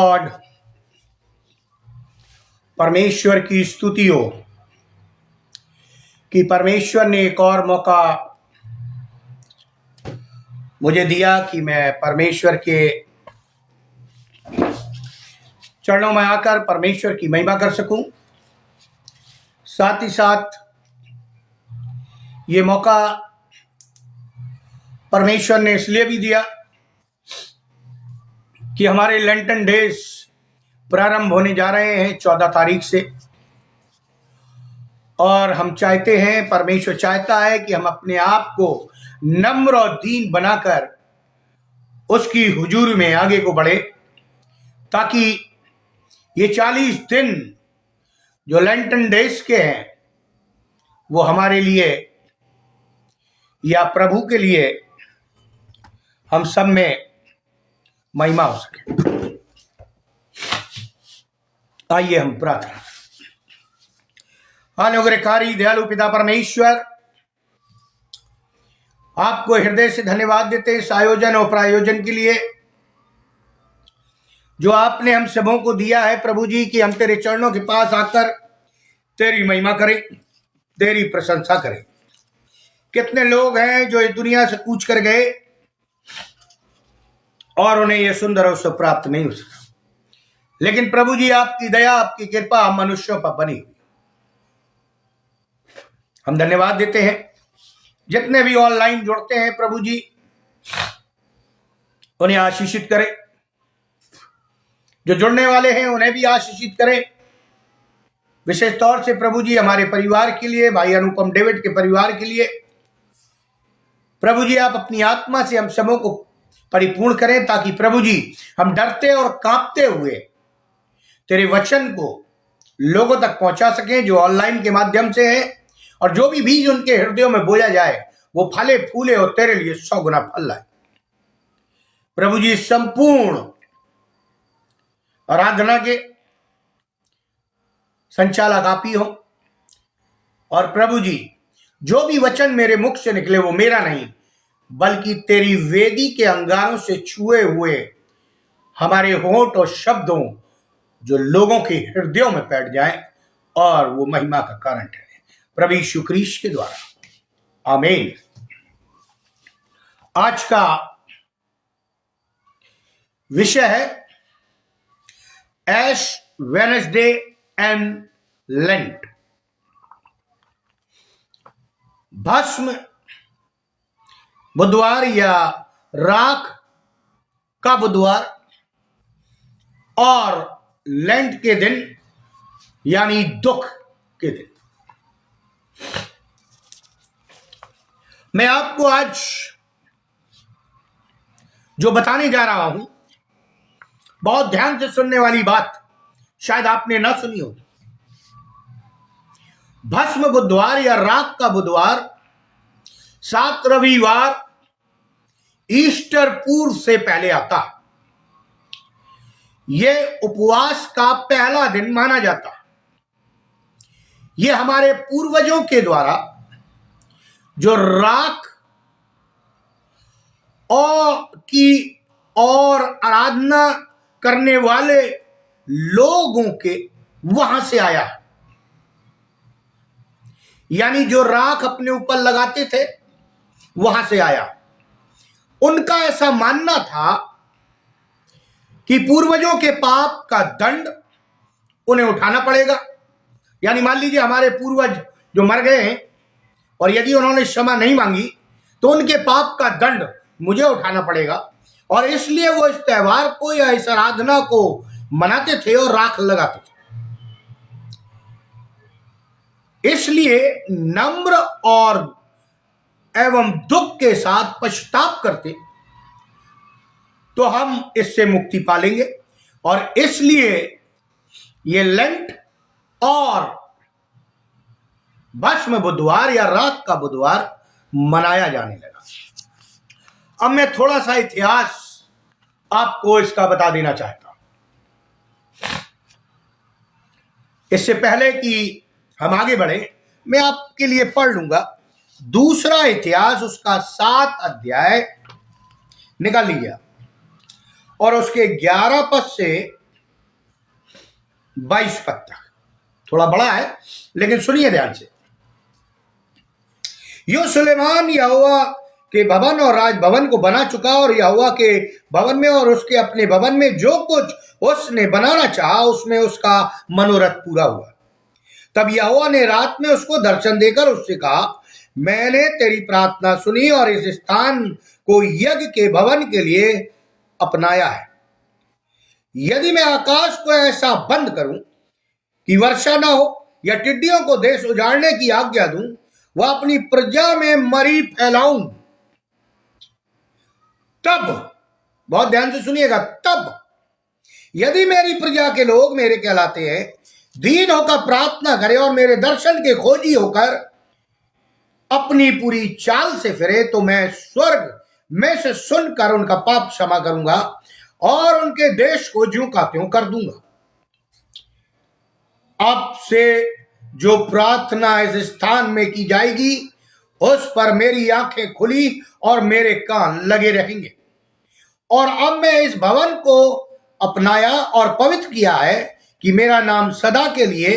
God, परमेश्वर की स्तुति हो कि परमेश्वर ने एक और मौका मुझे दिया कि मैं परमेश्वर के चरणों में आकर परमेश्वर की महिमा कर सकूं। साथ ही साथ ये मौका परमेश्वर ने इसलिए भी दिया कि हमारे लेंटन डेज प्रारंभ होने जा रहे हैं 14 तारीख से, और हम चाहते हैं, परमेश्वर चाहता है कि हम अपने आप को नम्र और दीन बनाकर उसकी हुजूरी में आगे को बढ़े, ताकि ये 40 दिन जो लेंटन डेज के हैं वो हमारे लिए या प्रभु के लिए हम सब में महिमा हो सके। आइए हम प्रार्थना। अनुग्रहकारी दयालु पिता परमेश्वर, आपको हृदय से धन्यवाद देते इस आयोजन और प्रायोजन के लिए जो आपने हम सबों को दिया है प्रभु जी, कि हम तेरे चरणों के पास आकर तेरी महिमा करें, तेरी प्रशंसा करें। कितने लोग हैं जो इस दुनिया से कूच कर गए और उन्हें यह सुंदर अवसर प्राप्त नहीं हो सका, लेकिन प्रभु जी आपकी दया, आपकी कृपा हम मनुष्यों पर बनी हुई। हम धन्यवाद देते हैं जितने भी ऑनलाइन जुड़ते हैं प्रभु जी, उन्हें आशीषित करें। जो जुड़ने वाले हैं उन्हें भी आशीषित करें। विशेष तौर से प्रभु जी हमारे परिवार के लिए, भाई अनुपम डेविड के परिवार के लिए प्रभु जी आप अपनी आत्मा से हम सबों को परिपूर्ण करें, ताकि प्रभु जी हम डरते और कांपते हुए तेरे वचन को लोगों तक पहुंचा सकें जो ऑनलाइन के माध्यम से है, और जो भी बीज उनके हृदयों में बोया जाए वो फले फूले और तेरे लिए 100 गुना फल लाए। प्रभु जी संपूर्ण आराधना के संचालक आप ही हो, और प्रभु जी जो भी वचन मेरे मुख से निकले वो मेरा नहीं बल्कि तेरी वेदी के अंगारों से छुए हुए हमारे होंठ और शब्दों जो लोगों के हृदयों में बैठ जाएं और वो महिमा का कारण ठहरे, प्रभु यीशु क्रिस्ट के द्वारा, आमीन। आज का विषय है ऐश वेडनेसडे एंड लेंट, भस्म बुधवार या राख का बुधवार और लेंट के दिन यानी दुख के दिन। मैं आपको आज जो बताने जा रहा हूं, बहुत ध्यान से सुनने वाली बात, शायद आपने ना सुनी हो। भस्म बुधवार या राख का बुधवार 7 रविवार ईस्टर पूर्व से पहले आता। यह उपवास का पहला दिन माना जाता। यह हमारे पूर्वजों के द्वारा जो राख और आराधना करने वाले लोगों के वहां से आया, यानी जो राख अपने ऊपर लगाते थे वहां से आया। उनका ऐसा मानना था कि पूर्वजों के पाप का दंड उन्हें उठाना पड़ेगा। यानी मान लीजिए हमारे पूर्वज जो मर गए हैं और यदि उन्होंने क्षमा नहीं मांगी तो उनके पाप का दंड मुझे उठाना पड़ेगा, और इसलिए वो इस त्योहार को या इस आराधना को मनाते थे और राख लगाते थे। इसलिए नम्र और एवं दुख के साथ पश्चाताप करते तो हम इससे मुक्ति पालेंगे, और इसलिए ये लेंट और भस्म बुधवार या राख का बुधवार मनाया जाने लगा। अब मैं थोड़ा सा इतिहास आपको इसका बता देना चाहता हूं। इससे पहले कि हम आगे बढ़े, मैं आपके लिए पढ़ लूंगा दूसरा इतिहास, उसका 7 अध्याय निकाल लिया और उसके 11 पद से 22 पद तक, थोड़ा बड़ा है लेकिन सुनिए ध्यान से। यो सुलेमान यहोवा के भवन और राजभवन को बना चुका, और यहोवा के भवन में और उसके अपने भवन में जो कुछ उसने बनाना चाहा उसमें उसका मनोरथ पूरा हुआ। तब यहोवा ने रात में उसको दर्शन देकर उससे कहा, मैंने तेरी प्रार्थना सुनी और इस स्थान को यज्ञ के भवन के लिए अपनाया है। यदि मैं आकाश को ऐसा बंद करूं कि वर्षा ना हो, या टिड्डियों को देश उजाड़ने की आज्ञा दूं, वह अपनी प्रजा में मरी फैलाऊं, तब, बहुत ध्यान से सुनिएगा, तब यदि मेरी प्रजा के लोग मेरे कहलाते हैं दीन होकर प्रार्थना करे और मेरे दर्शन के खोजी होकर अपनी पूरी चाल से फिरे, तो मैं स्वर्ग में से सुनकर उनका पाप क्षमा करूंगा और उनके देश को ज्यों का त्यों कर दूंगा। अब से जो प्रार्थना इस स्थान में की जाएगी उस पर मेरी आंखें खुली और मेरे कान लगे रहेंगे। और अब मैं इस भवन को अपनाया और पवित्र किया है कि मेरा नाम सदा के लिए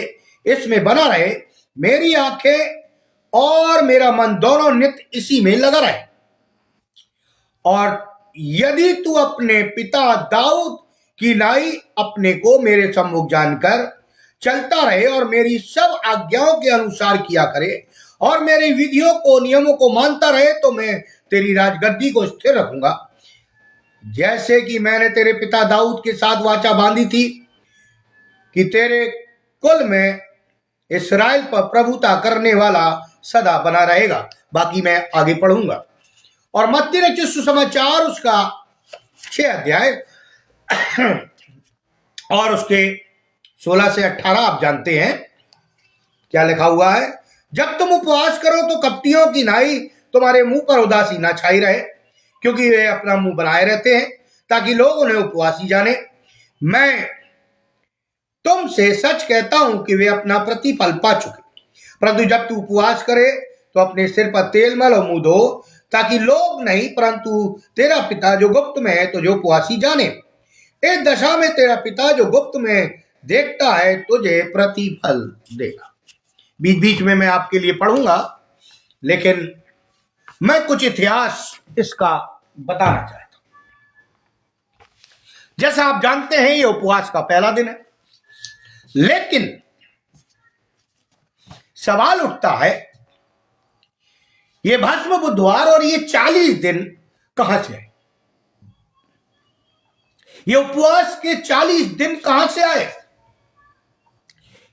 इसमें बना रहे। मेरी आंखें और मेरा मन दोनों नित्य इसी में लगा रहे। और यदि तू अपने पिता दाऊद की नाई अपने को मेरे सम्मुख जानकर चलता रहे और मेरी सब आज्ञाओं के अनुसार किया करे और मेरी विधियों को नियमों को मानता रहे, तो मैं तेरी राजगद्दी को स्थिर रखूंगा, जैसे कि मैंने तेरे पिता दाऊद के साथ वाचा बांधी थी कि तेरे कुल में इस्राएल पर प्रभुता करने वाला सदा बना रहेगा। बाकी मैं आगे पढ़ूंगा। और मत्ती रचित सुसमाचार उसका 6 अध्याय और उसके 16 से 18 आप जानते हैं क्या लिखा हुआ है। जब तुम उपवास करो तो कपटियों की नाई तुम्हारे मुंह पर उदासी ना छाई रहे, क्योंकि वे अपना मुंह बनाए रहते हैं ताकि लोग उन्हें उपवासी जाने। मैं तुमसे सच कहता हूं कि वे अपना प्रतिफल पा चुके। परंतु जब तू उपवास करे तो अपने सिर पर तेल मल और मुंह धो, ताकि लोग नहीं परंतु तेरा पिता जो गुप्त में है तुझे उपवासी जाने। इस दशा में तेरा पिता जो गुप्त में देखता है तुझे प्रतिफल देगा। बीच बीच में मैं आपके लिए पढ़ूंगा, लेकिन मैं कुछ इतिहास इसका बताना चाहता हूं। जैसा आप जानते हैं ये उपवास का पहला दिन है, लेकिन सवाल उठता है ये भस्म बुधवार और ये 40 दिन कहां से आए? ये उपवास के 40 दिन कहां से आए?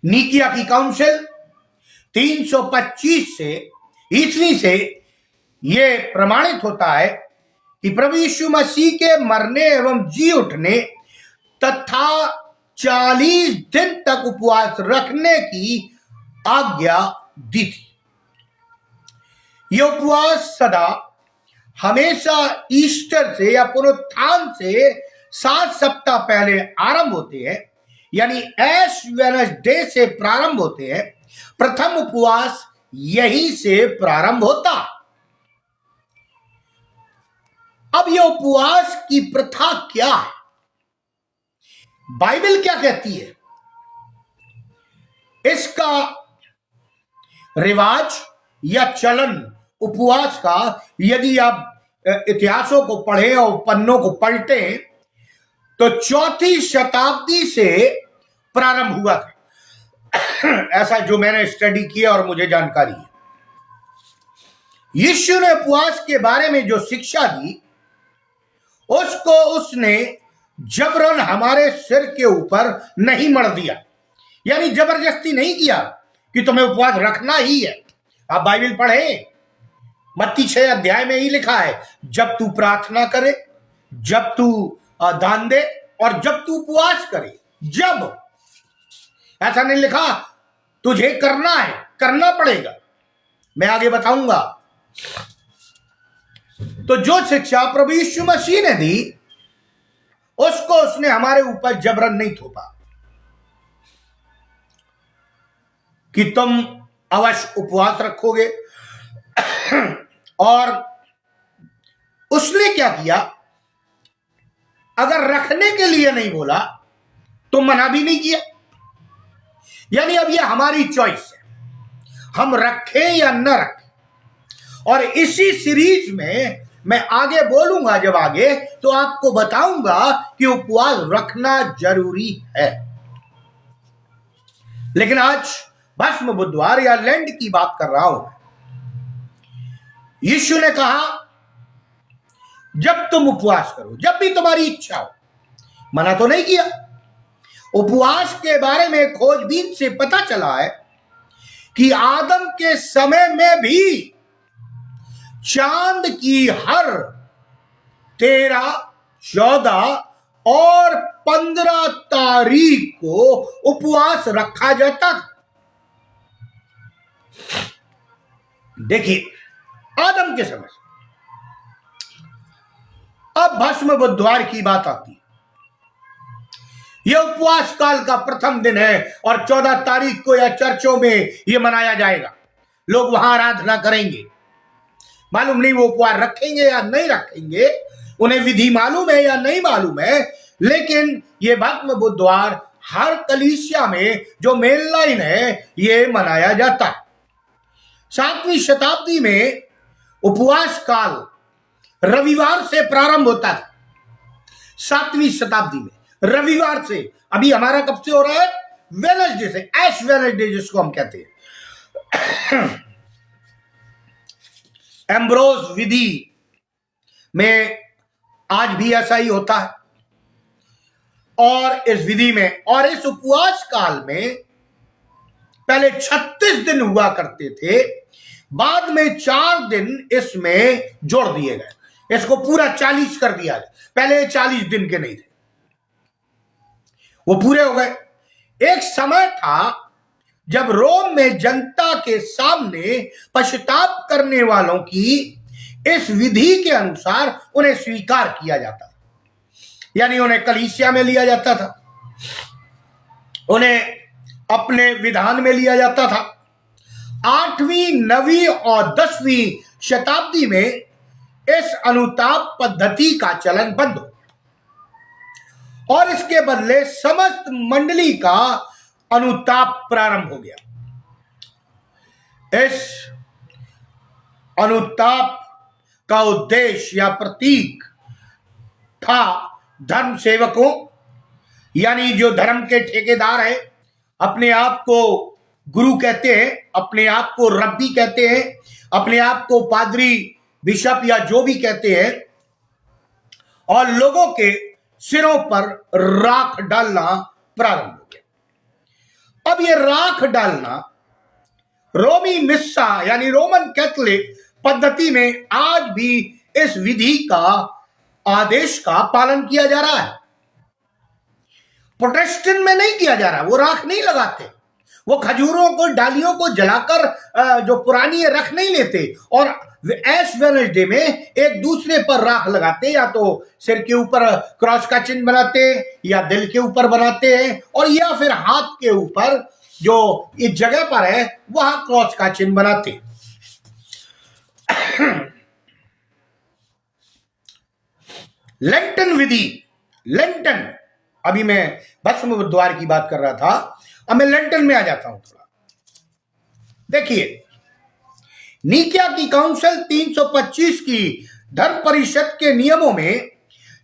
नीकिया की काउंसिल 325 से ईस्वी से ये प्रमाणित होता है कि प्रभु यीशु मसीह के मरने एवं जी उठने तथा 40 दिन तक उपवास रखने की आज्ञा दी थी। ये उपवास सदा हमेशा ईस्टर से या पुनरुत्थान से 7 सप्ताह पहले आरंभ होते हैं, यानी ऐश वेडनेसडे से प्रारंभ होते हैं। प्रथम उपवास यहीं से प्रारंभ होता। अब यह उपवास की प्रथा क्या है? बाइबल क्या कहती है? इसका रिवाज या चलन उपवास का, यदि आप इतिहासों को पढ़ें और पन्नों को पलटें तो 4वीं शताब्दी से प्रारंभ हुआ था। ऐसा जो मैंने स्टडी किया और मुझे जानकारी है। यीशु ने उपवास के बारे में जो शिक्षा दी उसको उसने जबरन हमारे सिर के ऊपर नहीं मढ़ दिया, यानी जबरदस्ती नहीं किया कि तुम्हें उपवास रखना ही है। आप बाइबल पढ़े, मत्ती 6 अध्याय में ही लिखा है, जब तू प्रार्थना करे, जब तू दान दे और जब तू उपवास करे। जब ऐसा नहीं लिखा तुझे करना है, करना पड़ेगा। मैं आगे बताऊंगा। तो जो शिक्षा प्रभु यीशु मसीह ने दी उसको उसने हमारे ऊपर जबरन नहीं थोपा कि तुम अवश्य उपवास रखोगे। और उसने क्या किया, अगर रखने के लिए नहीं बोला तो मना भी नहीं किया। यानी अब ये हमारी चॉइस है, हम रखें या न रखें। और इसी सीरीज में मैं आगे बोलूंगा, जब आगे तो आपको बताऊंगा कि उपवास रखना जरूरी है। लेकिन आज भस्म बुधवार या लेंट की बात कर रहा हूं। यीशु ने कहा जब तुम उपवास करो, जब भी तुम्हारी इच्छा हो, मना तो नहीं किया। उपवास के बारे में खोजबीन से पता चला है कि आदम के समय में भी चांद की हर 13, 14 और 15 तारीख को उपवास रखा जाता था। देखिए, आदम के समय से अब भस्म बुधवार की बात आती है। यह उपवास काल का प्रथम दिन है और 14 तारीख को या चर्चों में यह मनाया जाएगा। लोग वहां आराधना करेंगे। मालूम नहीं वो उपवास रखेंगे या नहीं रखेंगे, उन्हें विधि मालूम है या नहीं मालूम है, लेकिन ये भस्म बुधवार हर कलीसिया में जो मेन लाइन है ये मनाया जाता है। 7वीं शताब्दी में उपवास काल रविवार से प्रारंभ होता था। 7वीं शताब्दी में रविवार से। अभी हमारा कब से हो रहा है? वेडनेसडे से, ऐश वेडनेसडे जिसको हम कहते हैं। एम्ब्रोस विधि में आज भी ऐसा ही होता है। और इस विधि में और इस उपवास काल में पहले 36 दिन हुआ करते थे, बाद में 4 दिन इसमें जोड़ दिए गए, इसको पूरा 40 कर दिया गया। पहले 40 दिन के नहीं थे, वो पूरे हो गए। एक समय था जब रोम में जनता के सामने पश्चाताप करने वालों की इस विधि के अनुसार उन्हें स्वीकार किया जाता था, यानी उन्हें कलीसिया में लिया जाता था, उन्हें अपने विधान में लिया जाता था। 8वीं, 9वीं और 10वीं शताब्दी में इस अनुताप पद्धति का चलन बंद हो गया और इसके बदले समस्त मंडली का अनुताप प्रारंभ हो गया। इस अनुताप का उद्देश्य या प्रतीक था धर्म सेवकों, यानी जो धर्म के ठेकेदार हैं, अपने आप को गुरु कहते हैं, अपने आप को रब्बी कहते हैं, अपने आप को पादरी, बिशप या जो भी कहते हैं, और लोगों के सिरों पर राख डालना प्रारंभ हो गया। अब ये राख डालना रोमी मिस्सा यानी रोमन कैथोलिक पद्धति में आज भी इस विधि का आदेश का पालन किया जा रहा है। प्रोटेस्टेंट में नहीं किया जा रहा, वो राख नहीं लगाते, वो खजूरों को, डालियों को जलाकर जो पुरानी रख नहीं लेते और ऐश वेडनेसडे में एक दूसरे पर राख लगाते, या तो सिर के ऊपर क्रॉस का चिन्ह बनाते या दिल के ऊपर बनाते हैं, और या फिर हाथ के ऊपर जो इस जगह पर है वहां क्रॉस का चिन्ह बनाते। लेंटन विधि, लेंटन, अभी मैं भस्म बुधवार की बात कर रहा था, अब मैं लेंटन में आ जाता हूं थोड़ा। देखिए, नीकिया की काउंसिल 325 की धर्म परिषद के नियमों में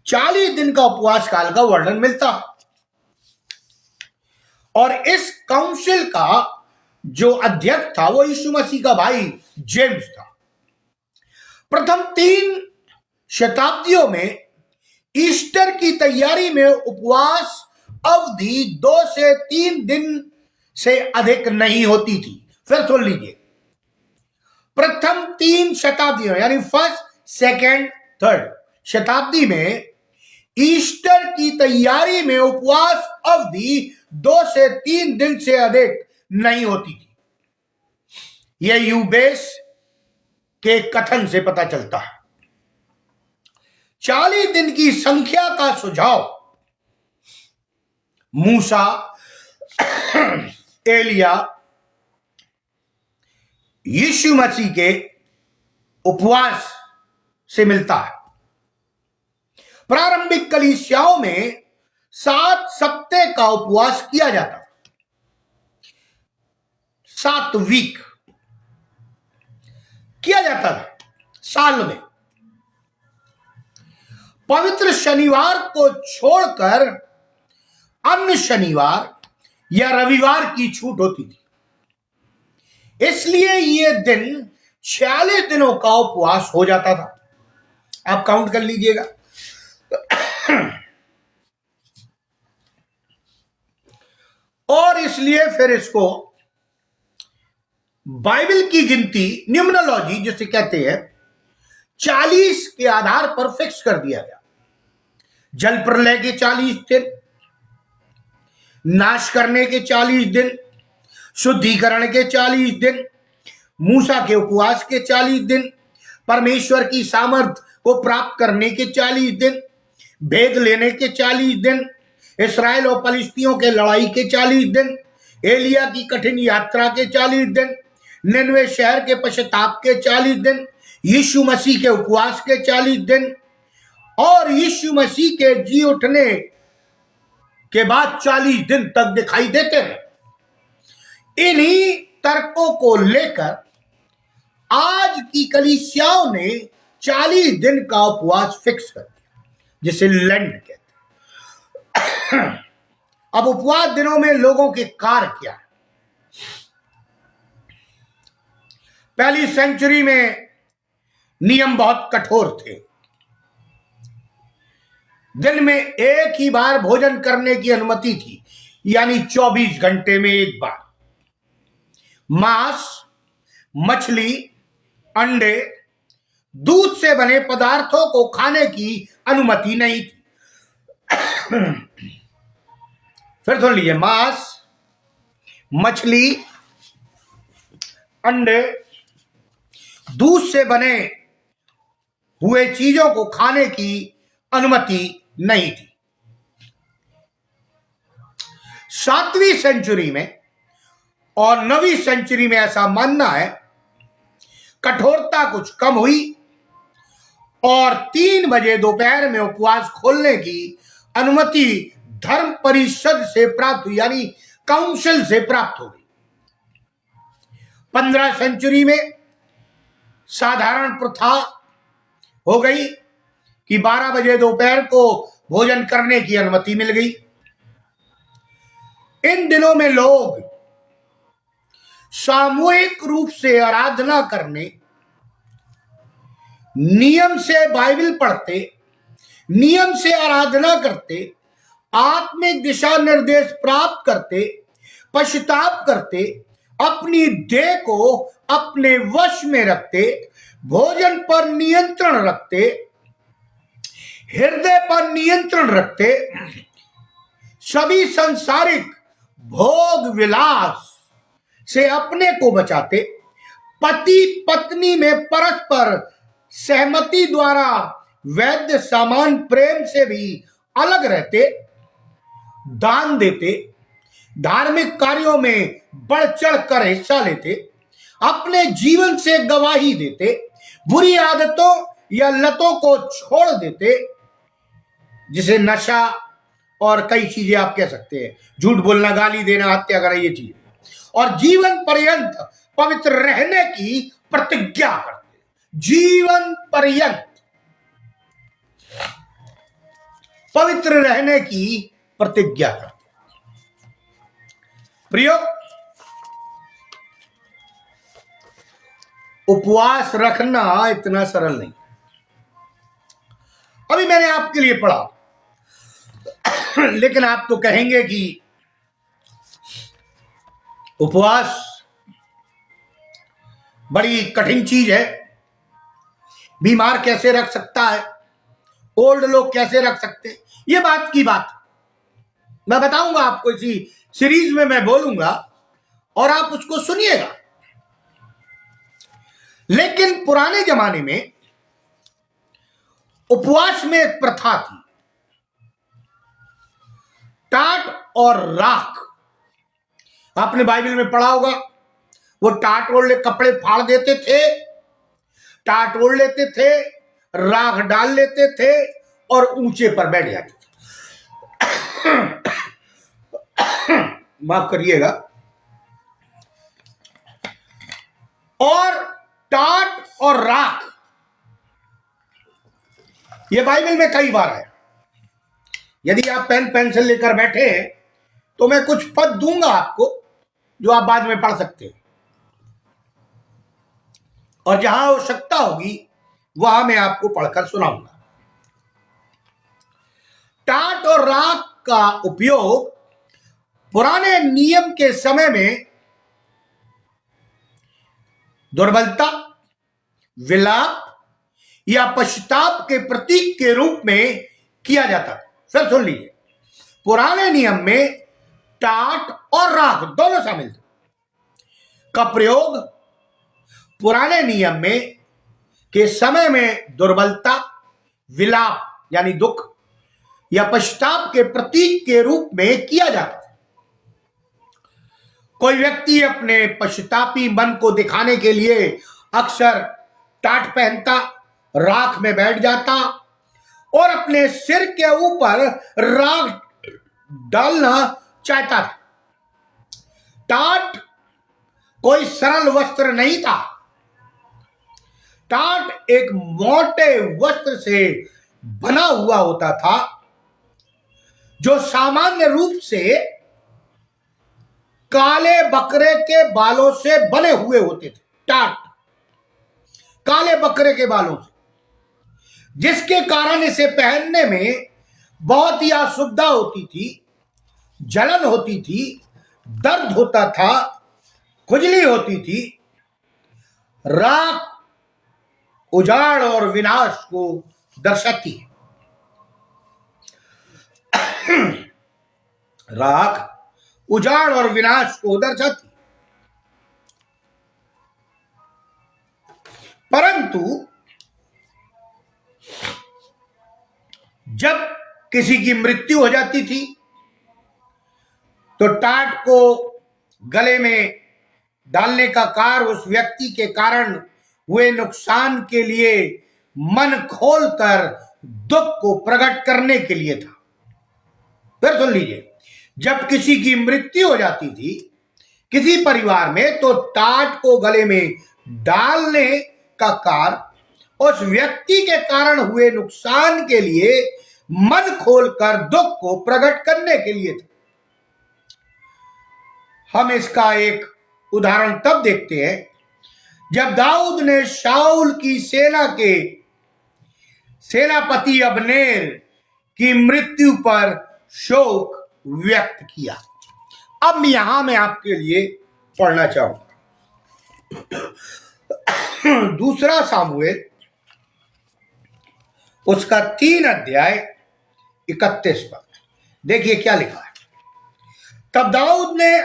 40 दिन का उपवास काल का वर्णन मिलता है, और इस काउंसिल का जो अध्यक्ष था वो यीशु मसीह का भाई जेम्स था। प्रथम 3 शताब्दियों में ईस्टर की तैयारी में उपवास अवधि 2 से 3 दिन से अधिक नहीं होती थी। फिर सुन लीजिए, प्रथम 3 शताब्दियों यानी फर्स्ट, सेकंड, थर्ड शताब्दी में ईस्टर की तैयारी में उपवास अवधि 2 से 3 दिन से अधिक नहीं होती थी। यह यूबेस के कथन से पता चलता है। 40 दिन की संख्या का सुझाव मूसा, एलिया, यीशु मसीह के उपवास से मिलता है। प्रारंभिक कलीसियाओं में 7 सप्ताह का उपवास किया जाता था। 7 वीक किया जाता था साल में। पवित्र शनिवार को छोड़कर अन्य शनिवार या रविवार की छूट होती थी, इसलिए ये दिन 46 दिनों का उपवास हो जाता था। आप काउंट कर लीजिएगा। और इसलिए फिर इसको बाइबल की गिनती, न्यूमरोलॉजी जिसे कहते हैं, 40 के आधार पर फिक्स कर दिया गया। जल प्रलय के 40 दिन, नाश करने के 40 दिन, शुद्धिकरण के 40 दिन, मूसा के उपवास के 40 दिन, परमेश्वर की सामर्थ को प्राप्त करने के 40 दिन, भेद लेने के 40 दिन, इस्राएल और फलिस्तियों के लड़ाई के 40 दिन, एलिया की कठिन यात्रा के 40 दिन, निनवे शहर के पश्चाताप के 40 दिन, यीशु मसीह के उपवास के 40 दिन और यीशु मसीह के जी उठने के बाद 40 दिन तक दिखाई देते हैं। इन्हीं तर्कों को लेकर आज की कलीसियाओं ने 40 दिन का उपवास फिक्स कर दिया, जिसे लेंट कहते हैं। अब उपवास दिनों में लोगों के कार्य क्या है? पहली सेंचुरी में नियम बहुत कठोर थे। दिन में एक ही बार भोजन करने की अनुमति थी, यानी 24 घंटे में एक बार। मांस, मछली, अंडे, दूध से बने पदार्थों को खाने की अनुमति नहीं थी। फिर सुन लीजिए, मांस, मछली, अंडे, दूध से बने हुए चीजों को खाने की अनुमति नहीं थी। 7वीं सेंचुरी में और 9वीं सेंचुरी में ऐसा मानना है, कठोरता कुछ कम हुई और 3 बजे दोपहर में उपवास खोलने की अनुमति धर्म परिषद से प्राप्त हुई, यानी काउंसिल से प्राप्त हो गई। 15 सेंचुरी में साधारण प्रथा हो गई कि 12 बजे दोपहर को भोजन करने की अनुमति मिल गई। इन दिनों में लोग सामूहिक रूप से आराधना करने, नियम से बाइबल पढ़ते, नियम से आराधना करते, आत्मिक दिशा निर्देश प्राप्त करते, पश्चाताप करते, अपनी देह को अपने वश में रखते, भोजन पर नियंत्रण रखते, हृदय पर नियंत्रण रखते, सभी सांसारिक भोग विलास से अपने को बचाते, पति पत्नी में परस्पर सहमति द्वारा वैध समान प्रेम से भी अलग रहते, दान देते, धार्मिक कार्यों में बढ़ चढ़ कर हिस्सा लेते, अपने जीवन से गवाही देते, बुरी आदतों या लतों को छोड़ देते, जिसे नशा और कई चीजें आप कह सकते हैं, झूठ बोलना, गाली देना, हत्या करना, ये चीजें, और जीवन पर्यंत पवित्र रहने की प्रतिज्ञा करते। जीवन पर्यंत पवित्र रहने की प्रतिज्ञा करते। प्रियो, उपवास रखना इतना सरल नहीं। अभी मैंने आपके लिए पढ़ा, लेकिन आप तो कहेंगे कि उपवास बड़ी कठिन चीज है, बीमार कैसे रख सकता है, ओल्ड लोग कैसे रख सकते हैं। ये बात की बात मैं बताऊंगा आपको, इसी सीरीज में मैं बोलूंगा और आप उसको सुनिएगा। लेकिन पुराने जमाने में उपवास में एक प्रथा थी, टाट और राख। आपने बाइबल में पढ़ा होगा, वो टाट ओढ़ ले, कपड़े फाड़ देते थे, टाट ओढ़ लेते थे, राख डाल लेते थे और ऊंचे पर बैठ जाते थे। माफ करिएगा, और टाट और राख, ये बाइबल में कई बार है। यदि आप पेन पेंसिल लेकर बैठे हैं तो मैं कुछ पद दूंगा आपको जो आप बाद में पढ़ सकते हैं, और जहां आवश्यकता होगी वहां मैं आपको पढ़कर सुनाऊंगा। टाट और राख का उपयोग पुराने नियम के समय में दुर्बलता, विलाप या पश्चाताप के प्रतीक के रूप में किया जाता है। फिर सुन लीजिए, पुराने नियम में टाट और राख दोनों शामिल थे का प्रयोग पुराने नियम में के समय में दुर्बलता, विलाप यानी दुख या पश्चाताप के प्रतीक के रूप में किया जाता है। कोई व्यक्ति अपने पश्चातापी मन को दिखाने के लिए अक्सर टाट पहनता, राख में बैठ जाता और अपने सिर के ऊपर राख डालना चाहता था। टाट कोई सरल वस्त्र नहीं था। टाट एक मोटे वस्त्र से बना हुआ होता था जो सामान्य रूप से काले बकरे के बालों से बने हुए होते थे। टाट काले बकरे के बालों से, जिसके कारण इसे पहनने में बहुत ही असुविधा होती थी, जलन होती थी, दर्द होता था, खुजली होती थी। राख उजाड़ और विनाश को दर्शाती है। राख उजाड़ और विनाश को दर्शाती, परंतु जब किसी की मृत्यु हो जाती थी तो टाट को गले में डालने का कार्य उस व्यक्ति के कारण हुए नुकसान के लिए मन खोलकर दुख को प्रकट करने के लिए था। फिर सुन लीजिए, जब किसी की मृत्यु हो जाती थी किसी परिवार में तो टाट को गले में डालने का कार्य उस व्यक्ति के कारण हुए नुकसान के लिए मन खोलकर दुख को प्रकट करने के लिए था। हम इसका एक उदाहरण तब देखते हैं जब दाऊद ने शाऊल की सेना के सेनापति अबनेर की मृत्यु पर शोक व्यक्त किया। अब यहां मैं आपके लिए पढ़ना चाहूंगा दूसरा सामुएल उसका 3 अध्याय 31 पद। देखिए क्या लिखा है। तब दाऊद ने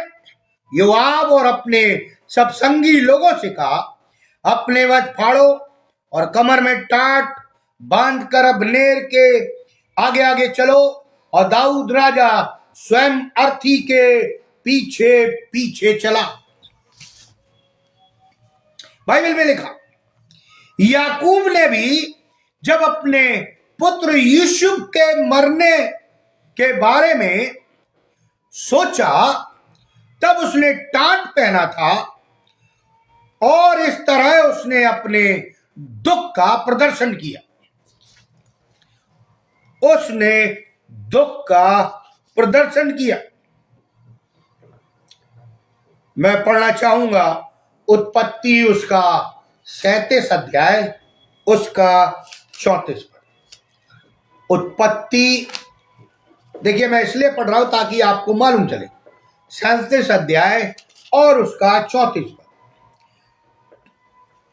योआब और अपने सब संगी लोगों से कहा, अपने वज्र फाड़ो और कमर में टाट बांधकर अबनेर के आगे आगे चलो। और दाऊद राजा स्वयं अर्थी के पीछे पीछे चला। बाइबल में लिखा, याकूब ने भी जब अपने पुत्र यूसुफ के मरने के बारे में सोचा तब उसने टाट पहना था और इस तरह उसने अपने दुख का प्रदर्शन किया। उसने दुख का प्रदर्शन किया। मैं पढ़ना चाहूंगा उत्पत्ति उसका 37 अध्याय उसका 34 पद। उत्पत्ति, देखिए मैं इसलिए पढ़ रहा हूं ताकि आपको मालूम चले। 37 अध्याय और उसका 34 पद।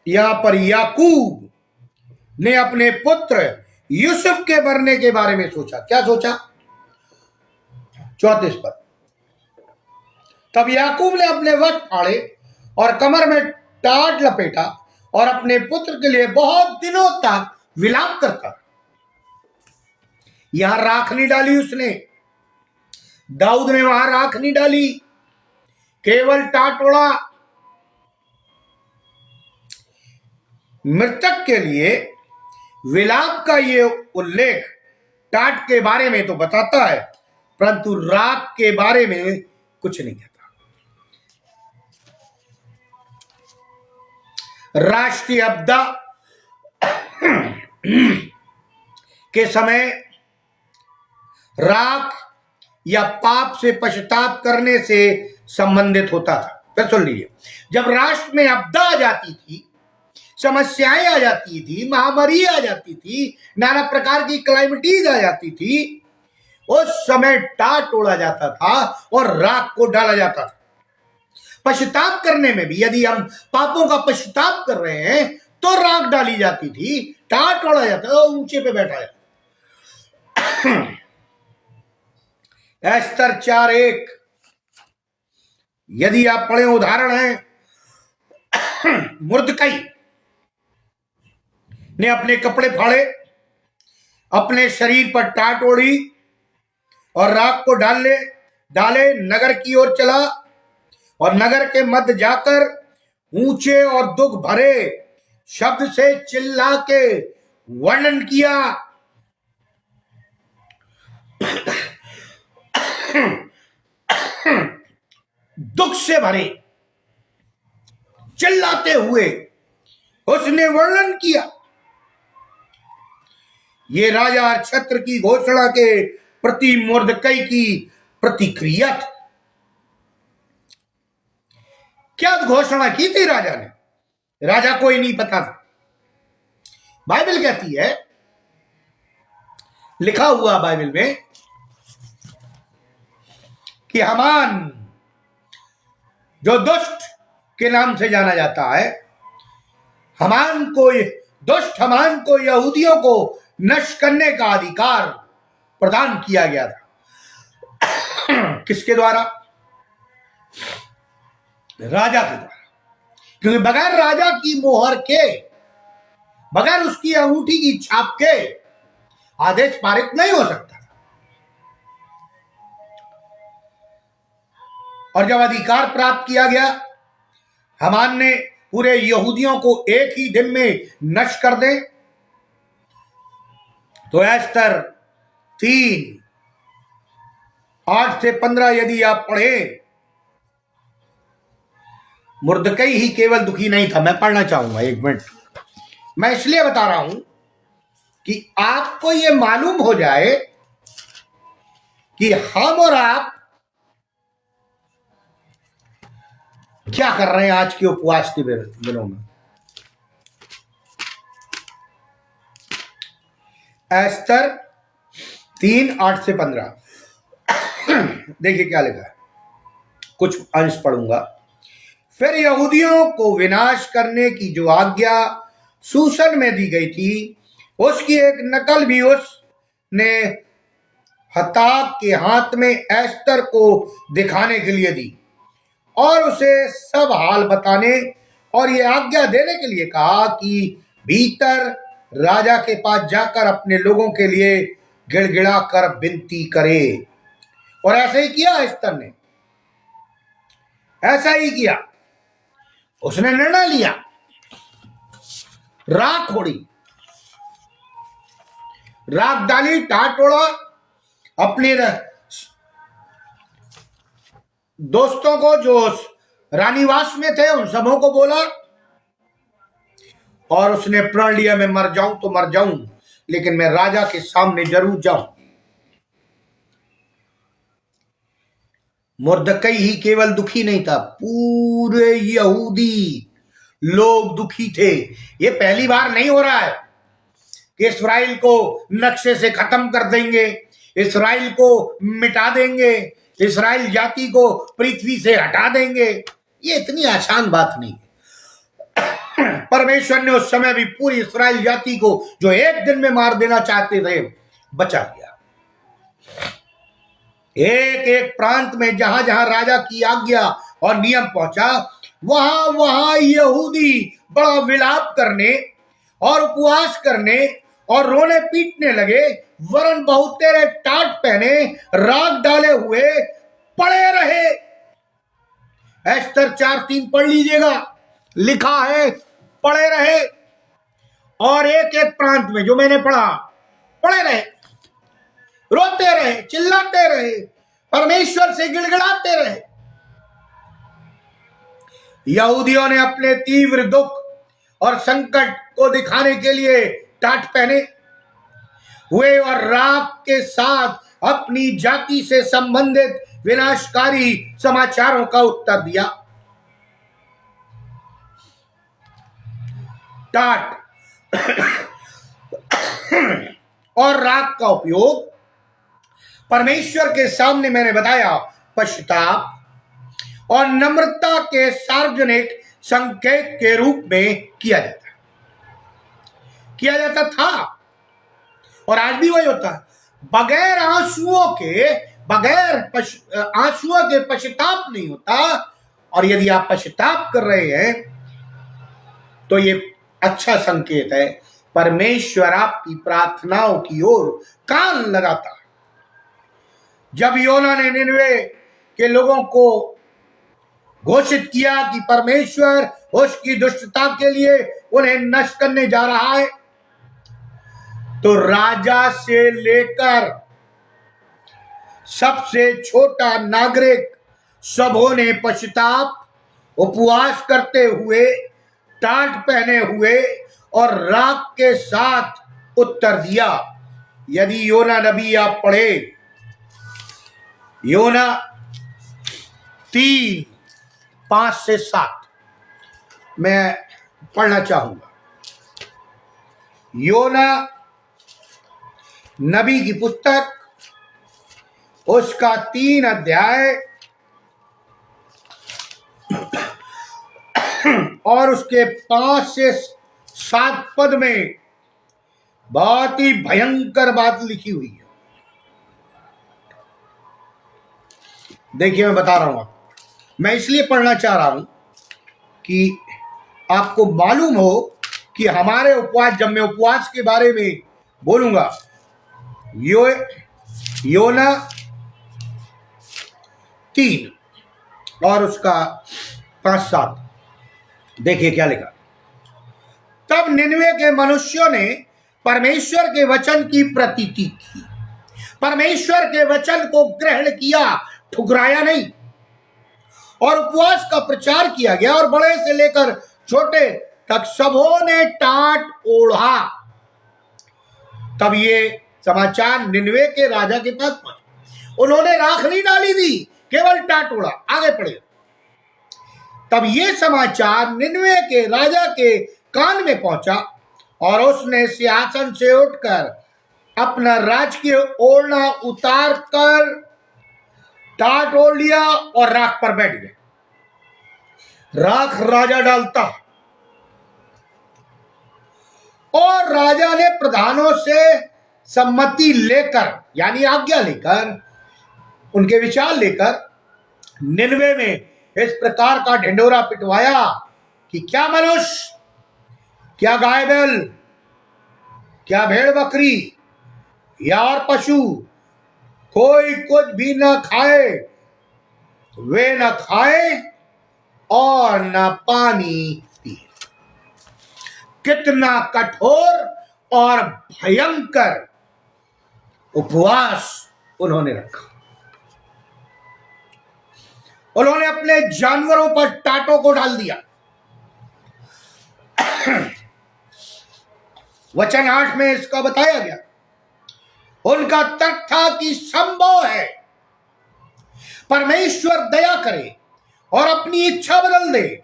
यहां पर याकूब ने अपने पुत्र यूसुफ के मरने के बारे में सोचा। क्या सोचा? 34 पद। तब याकूब ने अपने वस्त्र फाड़े और कमर में टाट लपेटा और अपने पुत्र के लिए बहुत दिनों तक विलाप करता। यहां राख नहीं डाली उसने, दाऊद ने वहां राख नहीं डाली, केवल टाट ओढ़ा। मृतक के लिए विलाप का ये उल्लेख टाट के बारे में तो बताता है, परंतु राख के बारे में कुछ नहीं कहता। राष्ट्रीय आपदा के समय राख या पाप से पश्चाताप करने से संबंधित होता था। फिर सुन लीजिए, जब राष्ट्र में आपदा आ जाती थी, समस्याएं आ जाती थी, महामारी आ जाती थी, नाना प्रकार की क्लाइमेटीज आ जाती थी, उस समय टाट तोड़ा जाता था और राख को डाला जाता था। पश्चाताप करने में भी यदि हम पापों का पश्चाताप कर रहे हैं तो राख डाली जाती थी, टाट तोड़ा जाता था, ऊंचे पे बैठा जाता। एस्तर 4:1 यदि आप पढ़े, उदाहरण है, मुर्दकई ने अपने कपड़े फाड़े, अपने शरीर पर टाट ओढ़ी और राख को डाले नगर की ओर चला और नगर के मध्य जाकर ऊंचे और दुख भरे शब्द से चिल्ला के वर्णन किया, दुख से भरे चिल्लाते हुए उसने वर्णन किया। ये राजा छत्र की घोषणा के प्रति मुर्दकई की प्रतिक्रिया थी। क्या घोषणा की थी राजा ने? राजा को ही नहीं पता था। बाइबल कहती है, लिखा हुआ बाइबल में कि हामान, जो दुष्ट के नाम से जाना जाता है, दुष्ट हामान को यहूदियों को नष्ट करने का अधिकार प्रदान किया गया था। किसके द्वारा? राजा के द्वारा। क्योंकि बगैर राजा की मोहर के, बगैर उसकी अंगूठी की छाप के आदेश पारित नहीं हो सकता। और जब अधिकार प्राप्त किया गया, हामान ने पूरे यहूदियों को एक ही दिन में नष्ट कर दे, तो एस्तर 3:8-15 यदि आप पढ़े, मुर्दकई ही केवल दुखी नहीं था। मैं पढ़ना चाहूंगा, एक मिनट। मैं इसलिए बता रहा हूं कि आपको यह मालूम हो जाए कि हम और आप क्या कर रहे हैं आज के उपवास के दिनों में। एस्तर 3:8-15 देखिए क्या लिखा है, कुछ अंश पढ़ूंगा। फिर यहूदियों को विनाश करने की जो आज्ञा सूसन में दी गई थी, उसकी एक नकल भी उसने हताक के हाथ में एस्तर को दिखाने के लिए दी और उसे सब हाल बताने और ये आज्ञा देने के लिए कहा कि भीतर राजा के पास जाकर अपने लोगों के लिए गिड़गिड़ा कर विनती करे। और ऐसा ही किया एस्तर ने, ऐसा ही किया। उसने निर्णय लिया, राख ओढ़ी, राख डाली, टाट ओढ़ा, अपने दोस्तों को जो रानीवास में थे उन सबों को बोला और उसने प्रण लिया, मैं मर जाऊं तो मर जाऊं, लेकिन मैं राजा के सामने जरूर जाऊं। मुर्दकई ही केवल दुखी नहीं था, पूरे यहूदी लोग दुखी थे। ये पहली बार नहीं हो रहा है कि इस्राएल को नक्शे से खत्म कर देंगे, इस्राएल को मिटा देंगे, इस्राएल जाति को पृथ्वी से हटा देंगे। ये इतनी आसान बात नहीं है। परमेश्वर ने उस समय भी पूरी इस्राएल जाति को, जो एक दिन में मार देना चाहते थे, बचा लिया। एक एक प्रांत में जहां जहां राजा की आज्ञा और नियम पहुंचा, वहां वहां यहूदी बड़ा विलाप करने और उपवास करने और रोने पीटने लगे, वरन बहुतेरे टाट पहने, राख डाले हुए पड़े रहे। एस्तर 4:3 पढ़ लीजिएगा, लिखा है पड़े रहे। और एक एक प्रांत में जो मैंने पढ़ा, पड़े रहे, रोते रहे, चिल्लाते रहे, परमेश्वर से गिड़गिड़ाते रहे। यहूदियों ने अपने तीव्र दुख और संकट को दिखाने के लिए टाट पहने हुए और राग के साथ अपनी जाति से संबंधित विनाशकारी समाचारों का उत्तर दिया। टाट और राग का उपयोग परमेश्वर के सामने मैंने बताया पश्चाताप और नम्रता के सार्वजनिक संकेत के रूप में किया जाता था और आज भी वही होता है। बगैर आंसुओं के पश्चाताप नहीं होता, और यदि आप पश्चाताप कर रहे हैं तो ये अच्छा संकेत है। परमेश्वर आपकी प्रार्थनाओं की ओर कान लगाता है। जब योना ने निनवे के लोगों को घोषित किया कि परमेश्वर उसकी दुष्टता के लिए उन्हें नष्ट करने जा रहा है, तो राजा से लेकर सबसे छोटा नागरिक सबों ने पश्चाताप, उपवास करते हुए, टाट पहने हुए और राग के साथ उत्तर दिया। यदि योना नबी आप पढ़े, योना 3:5-7 मैं पढ़ना चाहूंगा। योना नबी की पुस्तक, उसका 3 अध्याय और उसके 5-7 पद में बहुत ही भयंकर बात लिखी हुई है। देखिए, मैं बता रहा हूं आपको, मैं इसलिए पढ़ना चाह रहा हूं कि आपको मालूम हो कि हमारे उपवास, जब मैं उपवास के बारे में बोलूंगा, योना 3 और उसका 5-7 देखिए क्या लिखा। तब निनवे के मनुष्यों ने परमेश्वर के वचन की प्रतीति की, परमेश्वर के वचन को ग्रहण किया, ठुकराया नहीं, और उपवास का प्रचार किया गया और बड़े से लेकर छोटे तक सबों ने टाट ओढ़ा। तब ये समाचार निनवे के राजा के पास पहुंचा। उन्होंने राख नहीं डाली थी, केवल टाट ओढ़ा। आगे पढ़े। तब ये समाचार निनवे के राजा के कान में पहुंचा और उसने सिंहासन से उठकर अपना राजकीय ओढ़ना उतार कर टाट ओढ़ लिया और राख पर बैठ गया। राख राजा डालता और राजा ने प्रधानों से सम्मति लेकर, यानी आज्ञा लेकर, उनके विचार लेकर निनवे में इस प्रकार का ढिंढोरा पिटवाया कि क्या मनुष्य, क्या गाय बैल, क्या भेड़ बकरी या और पशु, कोई कुछ भी न खाए, वे न खाए और न पानी पिए। कितना कठोर और भयंकर उपवास उन्होंने रखा। उन्होंने अपने जानवरों पर टाटों को डाल दिया। वचन 8 में इसका बताया गया। उनका तर्क था कि संभव है परमेश्वर दया करे और अपनी इच्छा बदल दे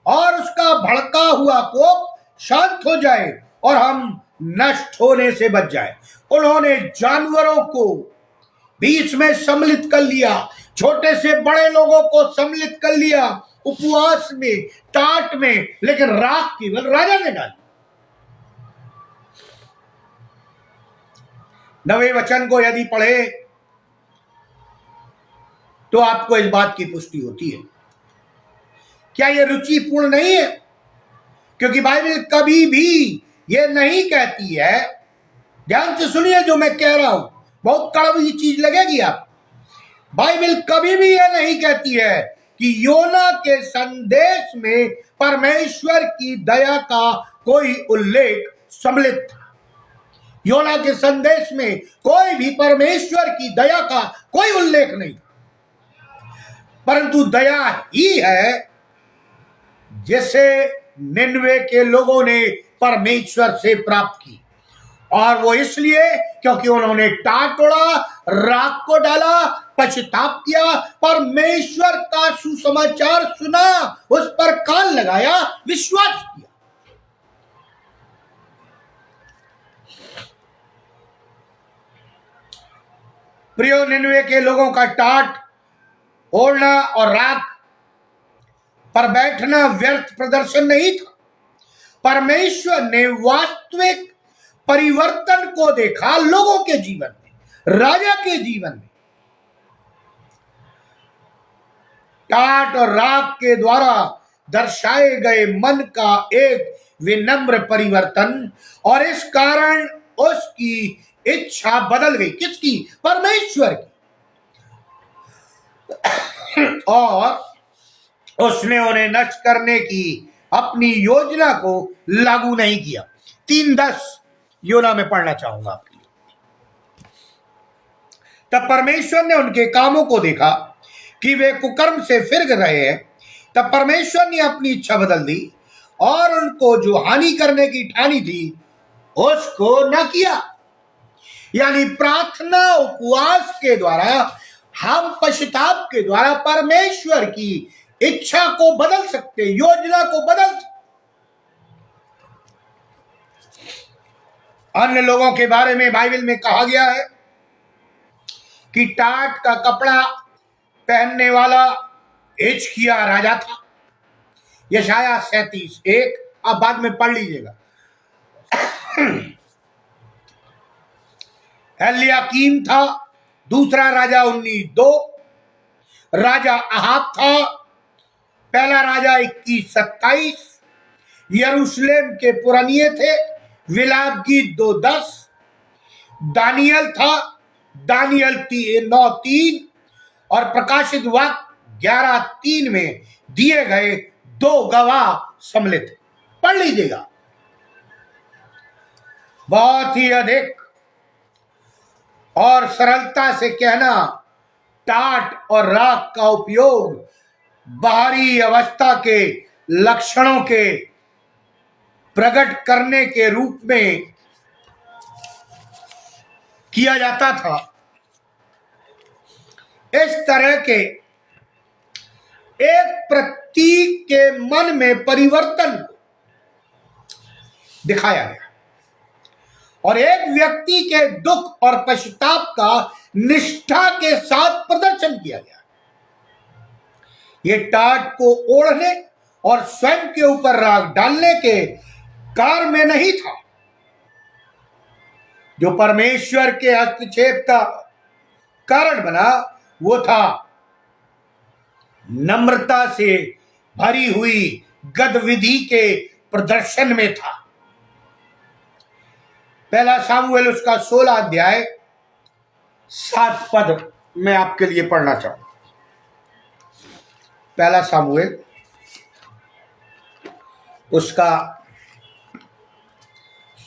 और उसका भड़का हुआ कोप शांत हो जाए और हम नष्ट होने से बच जाए। उन्होंने जानवरों को बीच में सम्मिलित कर लिया, छोटे से बड़े लोगों को सम्मिलित कर लिया उपवास में, टाट में, लेकिन राख केवल राजा ने डाली। 9वें वचन को यदि पढ़े तो आपको इस बात की पुष्टि होती है। क्या यह रुचिपूर्ण नहीं है? क्योंकि बाइबल कभी भी यह नहीं कहती है, ध्यान से सुनिए जो मैं कह रहा हूं, बहुत कड़वी चीज लगेगी आप। बाइबल कभी भी यह नहीं कहती है कि योना के संदेश में परमेश्वर की दया का कोई उल्लेख सम्मिलित था। योना के संदेश में कोई भी परमेश्वर की दया का कोई उल्लेख नहीं, परंतु दया ही है जिसे निन्वे के लोगों ने परमेश्वर से प्राप्त की, और वो इसलिए क्योंकि उन्होंने टाट तोड़ा, राख को डाला, पश्चाताप किया, परमेश्वर का सुसमाचार सुना, उस पर कान लगाया, विश्वास किया। प्रियो, निन्वे के लोगों का टाट ओढ़ना और राख पर बैठना व्यर्थ प्रदर्शन नहीं था। परमेश्वर ने वास्तविक परिवर्तन को देखा लोगों के जीवन में, राजा के जीवन में। टाट और राख के द्वारा दर्शाए गए मन का एक विनम्र परिवर्तन, और इस कारण उसकी इच्छा बदल गई। किसकी? परमेश्वर की। और उसने उन्हें नष्ट करने की अपनी योजना को लागू नहीं किया। 3:10 योना में पढ़ना चाहूंगा आपके लिए। तब परमेश्वर ने उनके कामों को देखा कि वे कुकर्म से फिर रहे हैं। तब परमेश्वर ने अपनी इच्छा बदल दी और उनको जो हानि करने की ठानी थी उसको न किया। यानी प्रार्थना उपवास के द्वारा, हम पश्चाताप के द्वारा परमेश्वर की इच्छा को बदल सकते, योजना को बदल सकते। अन्य लोगों के बारे में बाइबल में कहा गया है कि टाट का कपड़ा पहनने वाला हिजकिय्याह राजा था। यशायाह 37:1 आप बाद में पढ़ लीजिएगा। एल्याकीम था दूसरा राजा 19:2। राजा अहाब था पहला राजा 21:27। यरूशलेम के पुरानिये थे विलाप गीत 2:10। दानियल था दानियल 9:3 और प्रकाशित वाक्य 11:3 में दिए गए 2 गवाह सम्मिलित। पढ़ लीजिएगा। बहुत ही अधिक और सरलता से कहना, टाट और राख का उपयोग बाहरी अवस्था के लक्षणों के प्रकट करने के रूप में किया जाता था। इस तरह के एक प्रतीक के मन में परिवर्तन दिखाया गया और एक व्यक्ति के दुख और पश्चाताप का निष्ठा के साथ प्रदर्शन किया गया। ये टाट को ओढ़ने और स्वयं के ऊपर राख डालने के कार्य में नहीं था। जो परमेश्वर के हस्तक्षेप का कारण बना वो था नम्रता से भरी हुई गतिविधि के प्रदर्शन में था। पहला सामुएल उसका 16 अध्याय 7 पद मैं आपके लिए पढ़ना चाहूंगा। पहला सामुएल उसका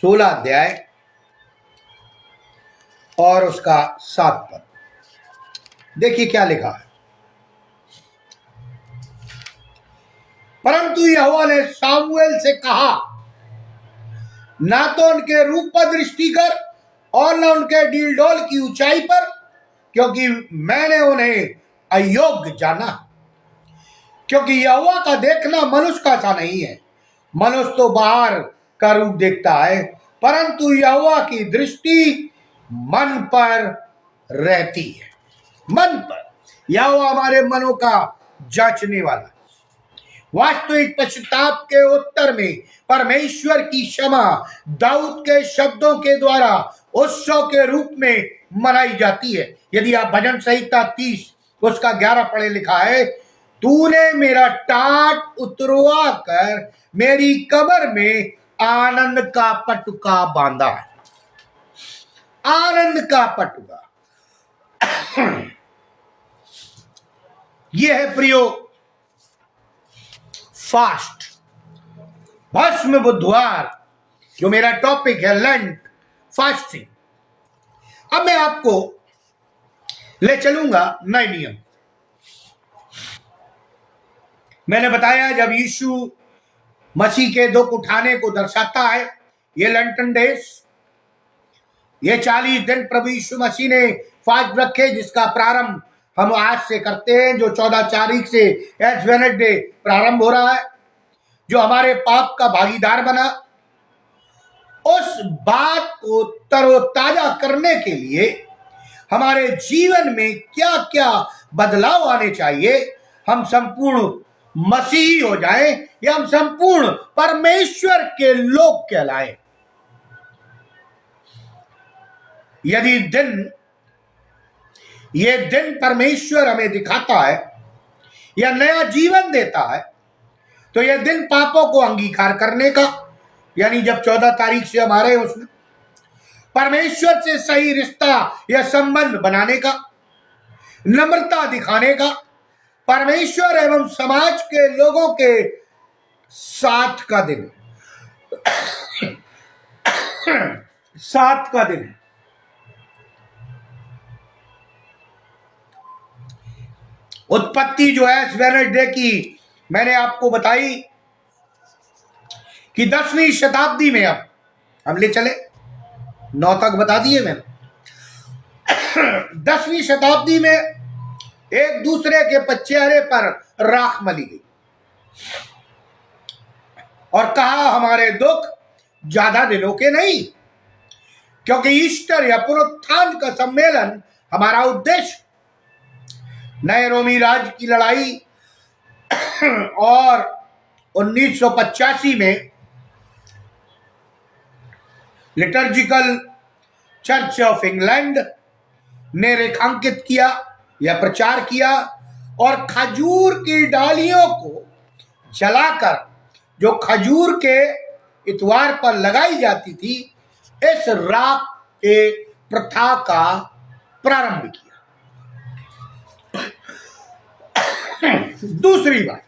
16 अध्याय और उसका 7 पद। देखिए क्या लिखा है। परंतु यहोवा ने सामुएल से कहा, ना तो उनके रूप पर दृष्टि कर और न उनके डीलडोल की ऊंचाई पर, क्योंकि मैंने उन्हें अयोग्य जाना। क्योंकि यहोवा का देखना मनुष्य का सा नहीं है। मनुष्य तो बाहर का रूप देखता है, परंतु यहोवा की दृष्टि मन पर रहती है। मन पर। यहोवा हमारे मनों का जांचने वाला। वास्तविक पश्चाताप के उत्तर में परमेश्वर की क्षमा दाऊद के शब्दों के द्वारा उत्सव के रूप में मनाई जाती है। यदि आप भजन संहिता 30 उसका 11 पढ़े, लिखा है, तूने मेरा टाट उतरवा कर मेरी कमर में आनंद का पटुका बांधा है। आनंद का पटुका। यह है प्रियो फास्ट, भस्म बुधवार, जो मेरा टॉपिक है, लेंट फास्टिंग। अब मैं आपको ले चलूंगा नए नियम। मैंने बताया जब यीशु मसीह के दुख उठाने को दर्शाता है। ये लंटन डेज, ये 40 दिन प्रभु यीशु मसीह ने फास्ट रखे, जिसका प्रारंभ हम आज से करते हैं, जो 14 तारीख से एश वेडनेसडे प्रारंभ हो रहा है, जो हमारे पाप का भागीदार बना। उस बात को तरोताजा करने के लिए हमारे जीवन में क्या क्या बदलाव आने चाहिए, हम संपूर्ण मसीही हो जाएं या हम संपूर्ण परमेश्वर के लोग कहलाएं। यदि ये दिन परमेश्वर हमें दिखाता है या नया जीवन देता है, तो यह दिन पापों को अंगीकार करने का, यानी जब 14 तारीख से हमारे उसमें परमेश्वर से सही रिश्ता या संबंध बनाने का, नम्रता दिखाने का, परमेश्वर एवं समाज के लोगों के साथ का दिन साथ का दिन है। उत्पत्ति जो है वेडनेसडे की मैंने आपको बताई कि 10वीं शताब्दी में, अब हम ले चले 9 तक बता दिए मैंने। 10वीं शताब्दी में एक दूसरे के चेहरे पर राख मली गई और कहा हमारे दुख ज्यादा दिनों के नहीं, क्योंकि ईस्टर या पुनरुत्थान का सम्मेलन हमारा उद्देश्य नए रोमी राज्य की लड़ाई और 1985 में लिटर्जिकल चर्च ऑफ इंग्लैंड ने रेखांकित किया या प्रचार किया, और खजूर की डालियों को जलाकर जो खजूर के इतवार पर लगाई जाती थी, इस राख के प्रथा का प्रारंभ किया। दूसरी बात,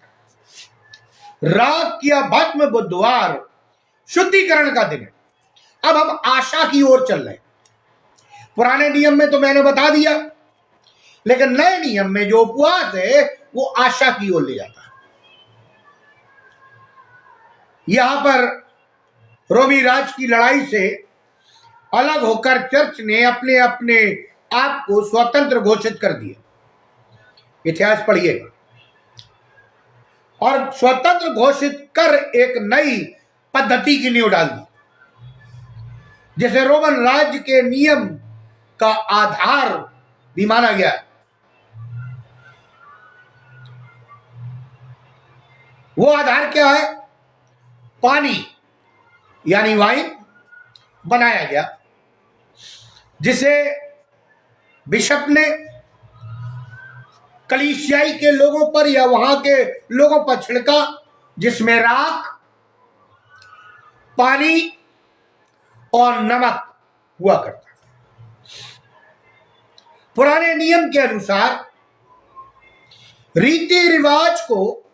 राख या भस्म बुधवार शुद्धिकरण का दिन है। अब हम आशा की ओर चल रहे हैं। पुराने नियम में तो मैंने बता दिया, लेकिन नए नियम में जो उपवास है वो आशा की ओर ले जाता है। यहां पर रोमी राज्य की लड़ाई से अलग होकर चर्च ने अपने अपने आप को स्वतंत्र घोषित कर दिया। इतिहास पढ़िएगा। और स्वतंत्र घोषित कर एक नई पद्धति की नींव डाल दी, जिसे रोमन राज्य के नियम का आधार भी माना गया है। वो आधार क्या है? पानी यानी वाइन बनाया गया, जिसे बिशप ने कलीसियाई के लोगों पर या वहां के लोगों पर छिड़का, जिसमें राख, पानी और नमक हुआ करता। पुराने नियम के अनुसार रीति रिवाज को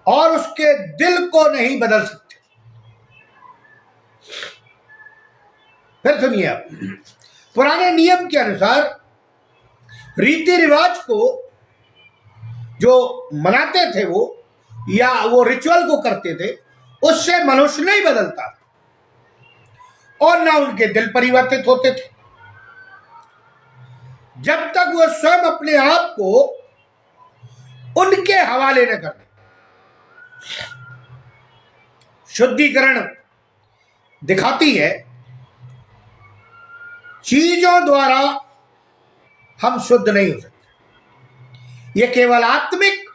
और उसके दिल को नहीं बदल सकते। फिर सुनिए आप, पुराने नियम के अनुसार रीति रिवाज को जो मनाते थे वो या वो रिचुअल को करते थे, उससे मनुष्य नहीं बदलता और ना उनके दिल परिवर्तित होते थे, जब तक वो स्वयं अपने आप को उनके हवाले न कर दे। शुद्धिकरण दिखाती है चीजों द्वारा हम शुद्ध नहीं हो सकते। यह केवल आत्मिक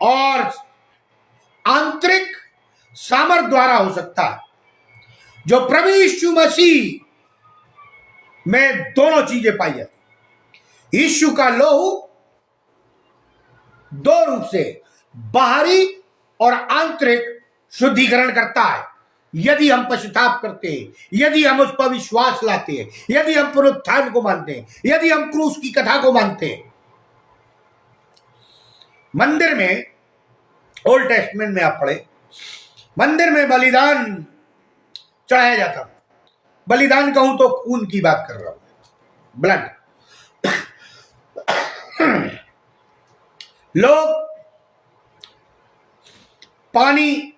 और आंतरिक सामर्थ द्वारा हो सकता है, जो प्रभु यीशु मसीह में दोनों चीजें पाई जाती। यीशु का लहू दो रूप से बाहरी और आंतरिक शुद्धिकरण करता है। यदि हम पश्चाताप करते हैं, यदि हम उस पर विश्वास लाते हैं, यदि हम पुनरुत्थान को मानते हैं, यदि हम क्रूस की कथा को मानते हैं। मंदिर में, ओल्ड टेस्टमेंट में आप पढ़े, मंदिर में बलिदान चढ़ाया जाता। बलिदान कहूं तो खून की बात कर रहा हूं, ब्लड। लोग पानी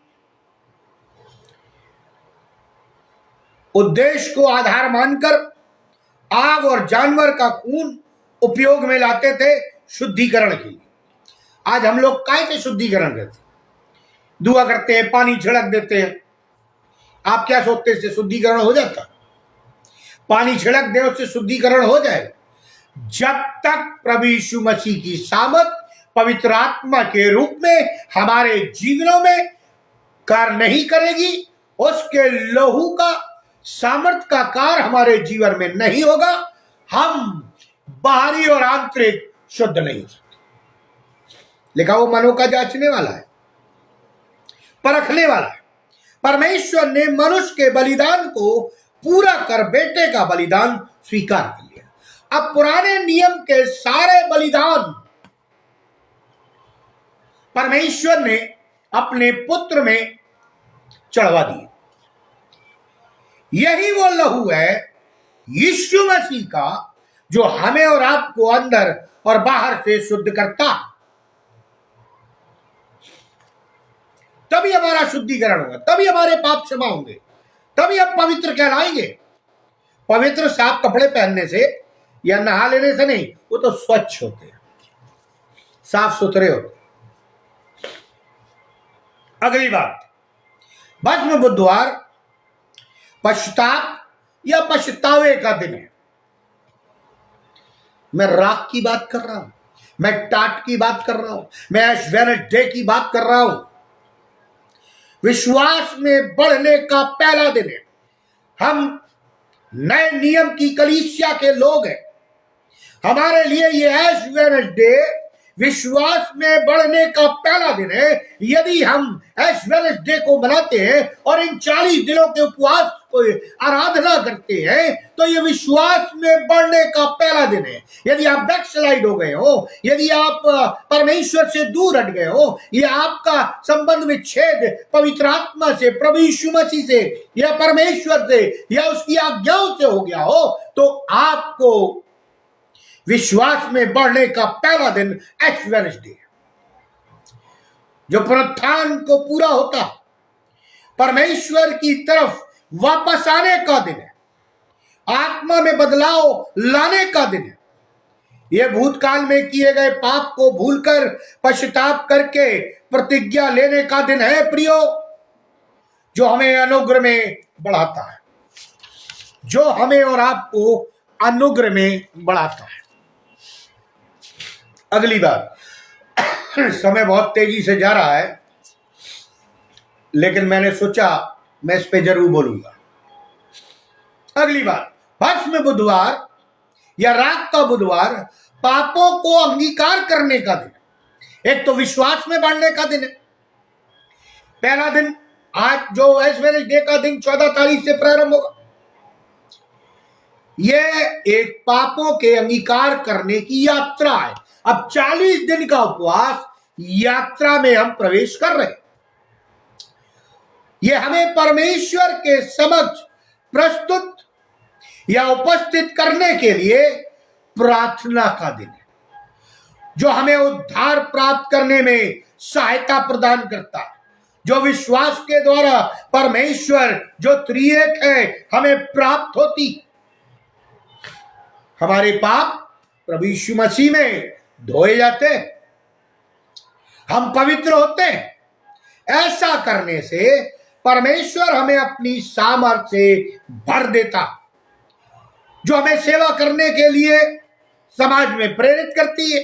उद्देश्य को आधार मानकर आग और जानवर का खून उपयोग में लाते थे शुद्धिकरण के लिए। आज हम लोग काय से शुद्धिकरण करते हैं? दुआ करते हैं, पानी छिड़क देते हैं। आप क्या सोचते हैं इससे शुद्धिकरण हो जाता? पानी छिड़क दे उससे शुद्धिकरण हो जाएगा। जब तक प्रभु यीशु मसीह की सामर्थ पवित्र आत्मा के रूप में हमारे जीवनों में कार्य नहीं करेगी, उसके लहू का सामर्थ का कार्य हमारे जीवन में नहीं होगा, हम बाहरी और आंतरिक शुद्ध नहीं हो सकते। लिखा वो मनो का जांचने वाला है, परखने वाला है। परमेश्वर ने मनुष्य के बलिदान को पूरा कर बेटे का बलिदान स्वीकार कर लिया। अब पुराने नियम के सारे बलिदान परमेश्वर ने अपने पुत्र में चढ़वा दिए। यही वो लहू है यीशु मसीह का जो हमें और आपको अंदर और बाहर से शुद्ध करता। तभी हमारा शुद्धिकरण होगा, तभी हमारे पाप क्षमा होंगे, तभी हम पवित्र कहलाएंगे। पवित्र साफ कपड़े पहनने से या नहा लेने से नहीं, वो तो स्वच्छ होते हैं, साफ सुथरे होते हैं। अगली बात, भस्म बुधवार पश्चाताप या पछतावे का दिन है। मैं राख की बात कर रहा हूं, मैं टाट की बात कर रहा हूं, मैं ऐश वेडनेसडे की बात कर रहा हूं। विश्वास में बढ़ने का पहला दिन है। हम नए नियम की कलीसिया के लोग हैं। हमारे लिए ये ऐश वेडनेसडे विश्वास में बढ़ने का पहला दिन है। यदि हम ऐश वेडनेसडे को मनाते हैं और इन 40 दिनों के उपवास को आराधना करते हैं, तो ये विश्वास में बढ़ने का पहला दिन है। यदि आप बैकस्लाइड हो गए हो, यदि आप परमेश्वर से दूर हट गए हो, ये आपका संबंध विच्छेद पवित्र आत्मा से, प्रभु यीशु मसीह से या परमेश्वर से या उसकी आज्ञाओं से हो गया हो, तो आपको विश्वास में बढ़ने का पहला दिन ऐश वेडनेसडे है, जो पुनरुत्थान को पूरा होता, परमेश्वर की तरफ वापस आने का दिन है, आत्मा में बदलाव लाने का दिन है। यह भूतकाल में किए गए पाप को भूलकर पश्चाताप करके प्रतिज्ञा लेने का दिन है प्रियो, जो हमें अनुग्रह में बढ़ाता है, जो हमें और आपको अनुग्रह में बढ़ाता है। अगली बात, समय बहुत तेजी से जा रहा है, लेकिन मैंने सोचा मैं इस पे जरूर बोलूंगा। अगली बात, भस्म बुधवार या राख का बुधवार पापों को अंगीकार करने का दिन। एक तो विश्वास में बढ़ने का दिन है। पहला दिन आज जो ऐश वेडनेसडे का दिन 14 तारीख से प्रारंभ होगा, यह एक पापों के अंगीकार करने की यात्रा है। अब 40 दिन का उपवास यात्रा में हम प्रवेश कर रहे हैं। यह हमें परमेश्वर के समक्ष प्रस्तुत या उपस्थित करने के लिए प्रार्थना का दिन है, जो हमें उद्धार प्राप्त करने में सहायता प्रदान करता है, जो विश्वास के द्वारा परमेश्वर जो त्रिएक है हमें प्राप्त होती। हमारे पाप प्रभु यीशु मसीह में धोए जाते, हम पवित्र होते हैं। ऐसा करने से परमेश्वर हमें अपनी सामर्थ से भर देता, जो हमें सेवा करने के लिए समाज में प्रेरित करती है।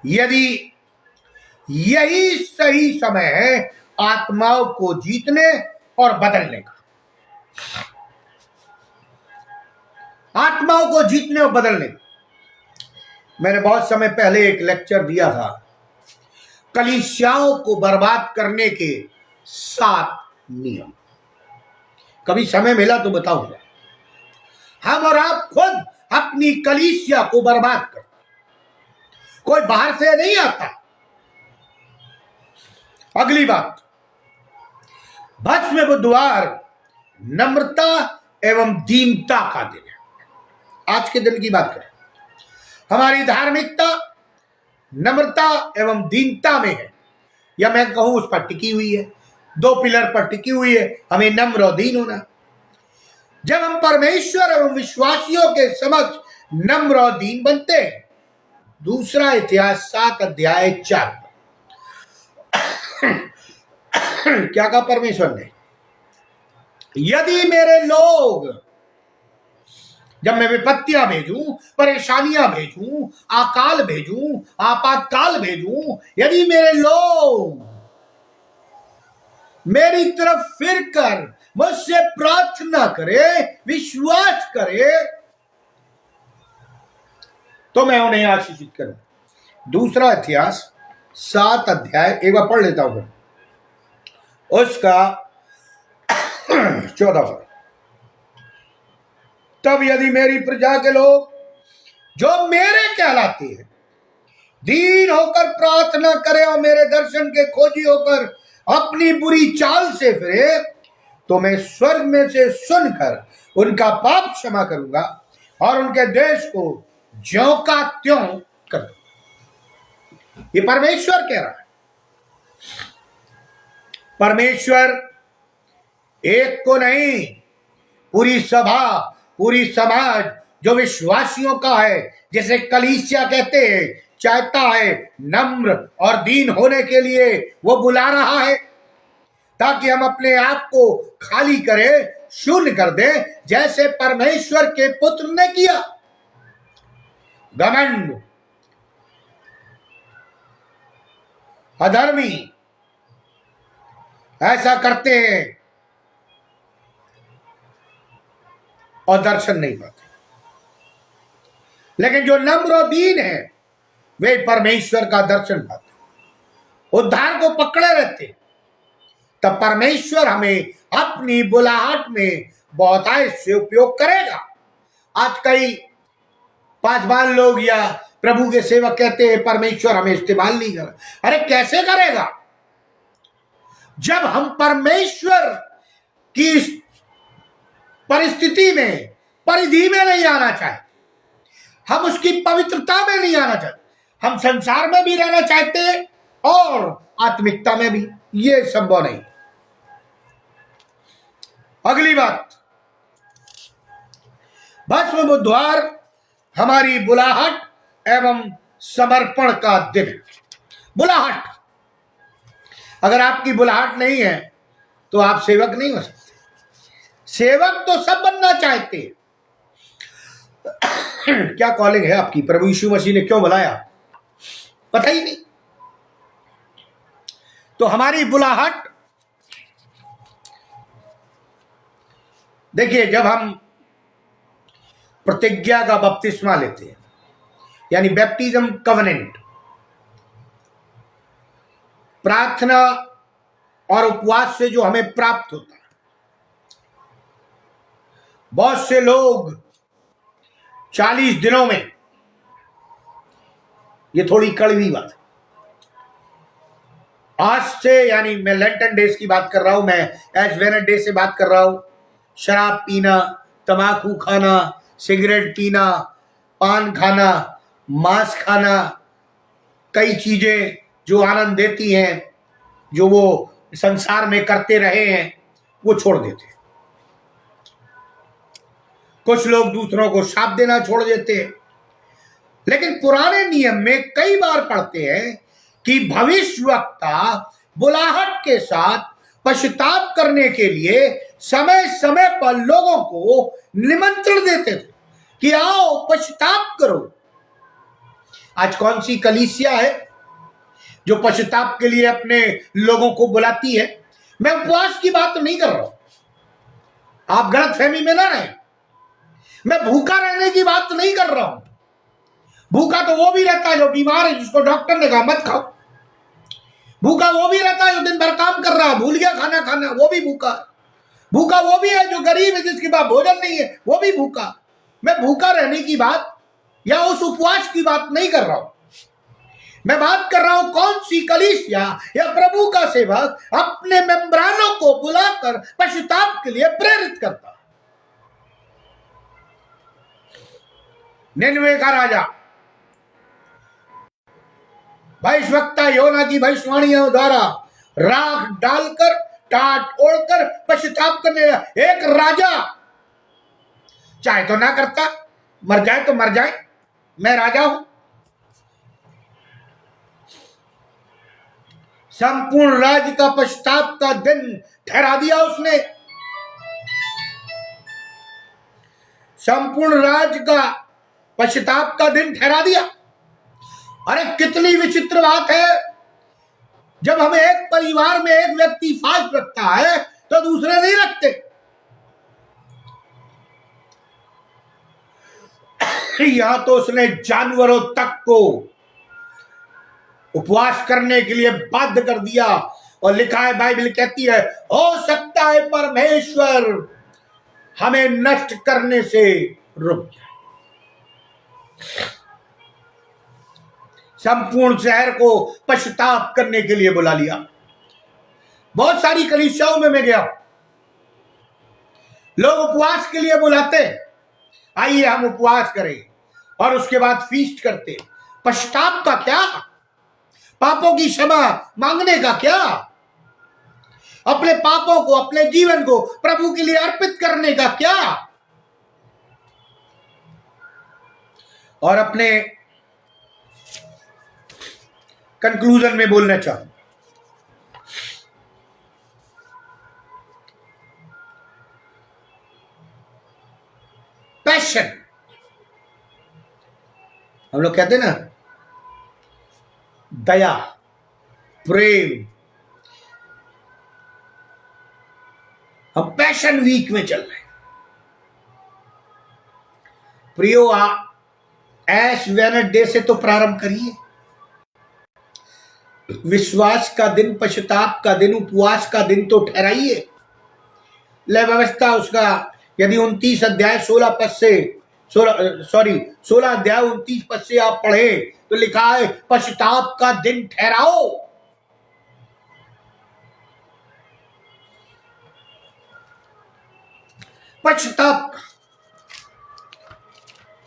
यदि यही सही समय है आत्माओं को जीतने और बदलने का, आत्माओं को जीतने और बदलने का। मैंने बहुत समय पहले एक लेक्चर दिया था, कलीसियाओं को बर्बाद करने के 7 नियम। कभी समय मिला तो बताऊंगा। हम और आप खुद अपनी कलीसिया को बर्बाद करते, कोई बाहर से नहीं आता। अगली बात, भस्म बुधवार नम्रता एवं दीनता का दिन है। आज के दिन की बात करें, हमारी धार्मिकता नम्रता एवं दीनता में है। या मैं कहूं उस पर टिकी हुई है, दो पिलर पर टिकी हुई है। हमें नम्र और दीन होना। जब हम परमेश्वर एवं विश्वासियों के समक्ष नम्र और दीन बनते हैं, दूसरा इतिहास 7:4 क्या कहा परमेश्वर ने? यदि मेरे लोग, जब मैं विपत्तियां भेजूं, परेशानियां भेजूं, अकाल भेजूं, आपातकाल भेजूं, यदि मेरे लोग मेरी तरफ फिर कर मुझसे प्रार्थना करे, विश्वास करे, तो मैं उन्हें आशीषित करूं। दूसरा इतिहास 7 अध्याय, एक बार पढ़ लेता हूं उसका 14 पद। तब यदि मेरी प्रजा के लोग जो मेरे कहलाते हैं दीन होकर प्रार्थना करें और मेरे दर्शन के खोजी होकर अपनी बुरी चाल से फिरे, तो मैं स्वर्ग में से सुनकर उनका पाप क्षमा करूंगा और उनके देश को ज्यों का त्यों कर दूंगा। ये परमेश्वर कह रहा है। परमेश्वर एक को नहीं, पूरी सभा, पूरी समाज जो विश्वासियों का है, जिसे कलीसिया कहते हैं, चाहता है नम्र और दीन होने के लिए वो बुला रहा है, ताकि हम अपने आप को खाली करें, शून्य कर दें, जैसे परमेश्वर के पुत्र ने किया। घमंड, अधर्मी ऐसा करते हैं और दर्शन नहीं पाते, लेकिन जो नम्र और दीन है वे परमेश्वर का दर्शन पाते, उद्धार को पकड़े रहते। तब परमेश्वर हमें अपनी बुलाहट में बहुतायत से उपयोग करेगा। आज कई पासवान लोग या प्रभु के सेवक कहते हैं परमेश्वर हमें इस्तेमाल नहीं कर। अरे कैसे करेगा? जब हम परमेश्वर की परिस्थिति में, परिधि में नहीं आना चाहते, हम उसकी पवित्रता में नहीं आना चाहते, हम संसार में भी रहना चाहते हैं और आत्मिकता में भी, ये संभव नहीं। अगली बात, भस्म बुधवार हमारी बुलाहट एवं समर्पण का दिन। बुलाहट, अगर आपकी बुलाहट नहीं है तो आप सेवक नहीं हो सकते। सेवक तो सब बनना चाहते हैं। क्या कॉलिंग है आपकी? प्रभु यीशु मसीह ने क्यों बुलाया? पता ही नहीं। तो हमारी बुलाहट, देखिए, जब हम प्रतिज्ञा का बपतिस्मा लेते हैं, यानी बैप्टिज्म कवेनेंट, प्रार्थना और उपवास से जो हमें प्राप्त होता है, बहुत से लोग 40 दिनों में, ये थोड़ी कड़वी बात है, आज से, यानी मैं लेंटन डेज की बात कर रहा हूं, मैं एश वेनेसडे से बात कर रहा हूं, शराब पीना, तंबाकू खाना, सिगरेट पीना, पान खाना, मांस खाना, कई चीजें जो आनंद देती हैं, जो वो संसार में करते रहे हैं, वो छोड़ देते हैं। कुछ लोग दूसरों को शाप देना छोड़ देते हैं। लेकिन पुराने नियम में कई बार पढ़ते हैं कि भविष्यवक्ता बुलाहट के साथ पश्चाताप करने के लिए समय समय पर लोगों को निमंत्रण देते थे कि आओ पश्चाताप करो। आज कौन सी कलीसिया है जो पश्चाताप के लिए अपने लोगों को बुलाती है? मैं उपवास की बात नहीं कर रहा हूं, आप गलतफहमी में ना रहें। मैं भूखा रहने की बात नहीं कर रहा हूं। भूखा तो वो भी रहता है जो बीमार है, जिसको डॉक्टर ने कहा मत खाओ। भूखा वो भी रहता है जो दिन भर काम कर रहा है, भूल गया खाना खाना, वो भी भूखा। भूखा वो भी है जो गरीब है, जिसके पास भोजन नहीं है, वो भी भूखा। मैं भूखा रहने की बात या उस उपवास की बात नहीं कर रहा हूं। मैं बात कर रहा हूं कौन सी कलीसिया या प्रभु का सेवक अपने मेम्बरानों को बुलाकर पश्चाताप के लिए प्रेरित करता है। निनवे का राजा भविष्यवक्ता योना की भविष्यवाणियों द्वारा राख डालकर टाट ओढ़कर पश्चाताप करने लगा। एक राजा चाहे तो ना करता, मर जाए तो मर जाए, मैं राजा हूं। संपूर्ण राज्य का पश्चाताप का दिन ठहरा दिया उसने। संपूर्ण राज्य का पश्चाताप का दिन ठहरा दिया। अरे कितनी विचित्र बात है, जब हमें एक परिवार में एक व्यक्ति फास्ट रखता है तो दूसरे नहीं रखते। यहां तो उसने जानवरों तक को उपवास करने के लिए बाध्य कर दिया। और लिखा है, बाइबल कहती है, हो सकता है परमेश्वर हमें नष्ट करने से रुक जाए। संपूर्ण शहर को पश्चाताप करने के लिए बुला लिया। बहुत सारी कलीसियाओं में मैं गया, लोग उपवास के लिए बुलाते, आइए हम उपवास करें, और उसके बाद फीस्ट करते। पश्चाताप का क्या? पापों की क्षमा मांगने का क्या? अपने पापों को, अपने जीवन को प्रभु के लिए अर्पित करने का क्या? और अपने कंक्लूजन में बोलना चाहूं, पैशन, हम लोग कहते हैं ना, दया, प्रेम, हम पैशन वीक में चल रहे हैं। प्रियो, ऐश वेडनेसडे से तो प्रारंभ करिए। विश्वास का दिन, पश्चाताप का दिन, उपवास का दिन तो ठहराइए। लय व्यवस्था उसका यदि 29 अध्याय 16 पद से 16 अध्याय 29 पद से आप पढ़े तो लिखा है, पश्चाताप का दिन ठहराओ। पश्चाताप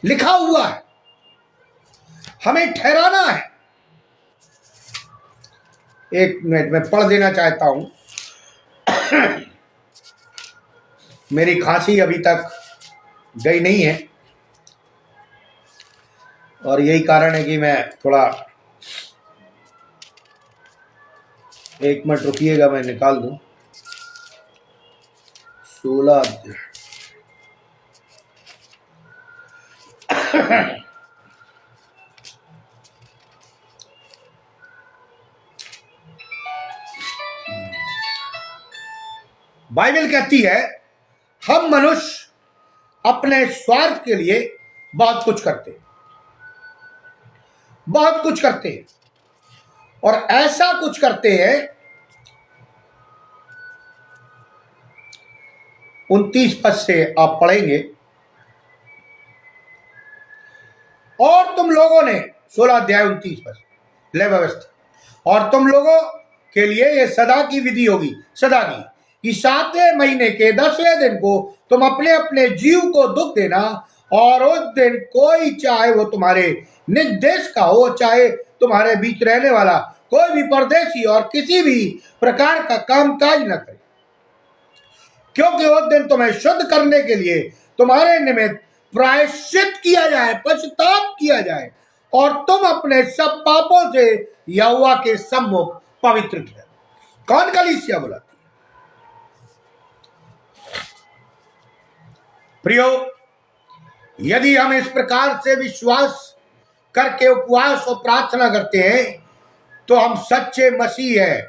लिखा हुआ है, हमें ठहराना है। एक मिनट में पढ़ देना चाहता हूं। मेरी खांसी अभी तक गई नहीं है, और यही कारण है कि मैं थोड़ा, एक मिनट रुकिएगा, मैं निकाल दूं। 16 बाइबल कहती है, हम मनुष्य अपने स्वार्थ के लिए बहुत कुछ करते, बहुत कुछ करते हैं, और ऐसा कुछ करते हैं। 29 पद से आप पढ़ेंगे, और तुम लोगों ने, 16 अध्याय 29 पद, लय व्यवस्था, और तुम लोगों के लिए यह सदा की विधि होगी, सदा की, कि 7वें महीने के 10वें दिन को तुम अपने अपने जीव को दुख देना, और उस दिन कोई, चाहे वो तुम्हारे निज देश का हो, चाहे तुम्हारे बीच रहने वाला कोई भी परदेशी, और किसी भी प्रकार का कामकाज न करे, क्योंकि उस दिन तुम्हें शुद्ध करने के लिए तुम्हारे निमित्त प्रायश्चित किया जाए, पश्चाताप किया जाए, और तुम अपने सब पापों से यहोवा के सम्मुख पवित्र ठहरो। कौन कलीसिया बुलाती है? प्रियो, यदि हम इस प्रकार से विश्वास करके उपवास और प्रार्थना करते हैं तो हम सच्चे मसीह हैं,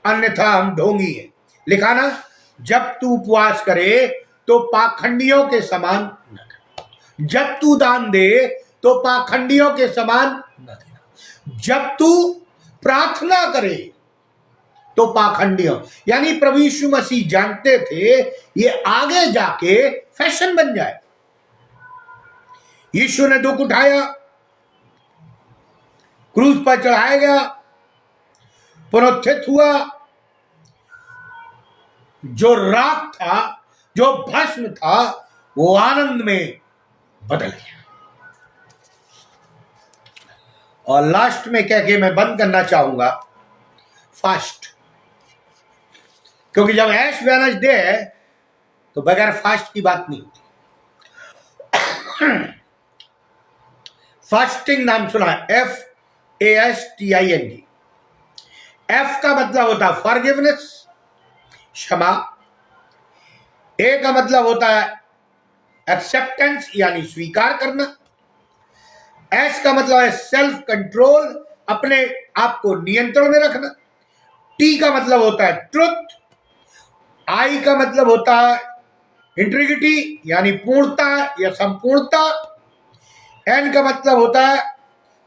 अन्यथा हम ढोंगी हैं। लिखा ना, जब तू उपवास करे तो पाखंडियों के समान न कर, जब तू दान दे तो पाखंडियों के समान न देना, जब तू प्रार्थना करे तो पाखंडियों, यानी प्रभु यीशु मसीह जानते थे ये आगे जाके फैशन बन जाए। यीशु ने दुख उठाया, क्रूस पर चढ़ाया गया, पुनरुत्थित हुआ, जो राख था, जो भस्म था, वो आनंद में बदल गया। और लास्ट में कह के मैं बंद करना चाहूंगा, फास्ट। क्योंकि जब ऐश वेडनेसडे है तो बगैर फास्ट की बात नहीं होती। फास्टिंग नाम सुना है, FASTING। F का मतलब होता है फॉरगिवनेस, क्षमा। A का मतलब होता है एक्सेप्टेंस यानी स्वीकार करना। S का मतलब है सेल्फ कंट्रोल, अपने आप को नियंत्रण में रखना। T का मतलब होता है ट्रुथ। I का मतलब होता है इंटीग्रिटी यानी पूर्णता या संपूर्णता। N का मतलब होता है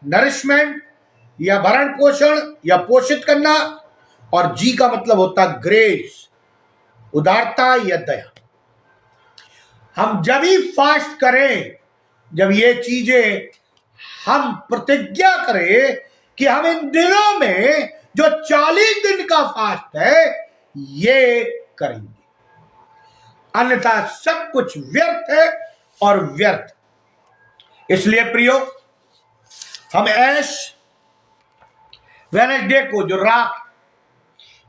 नरिशमेंट या भरण पोषण या पोषित करना। और G का मतलब होता है ग्रेस, उदारता या दया। हम जब ही फास्ट करें, जब ये चीजें हम प्रतिज्ञा करें कि हम इन दिनों में जो 40 दिन का फास्ट है ये करेंगे, अन्यथा सब कुछ व्यर्थ है और व्यर्थ। इसलिए प्रियो, हम ऐश वेडनेसडे को जो राख,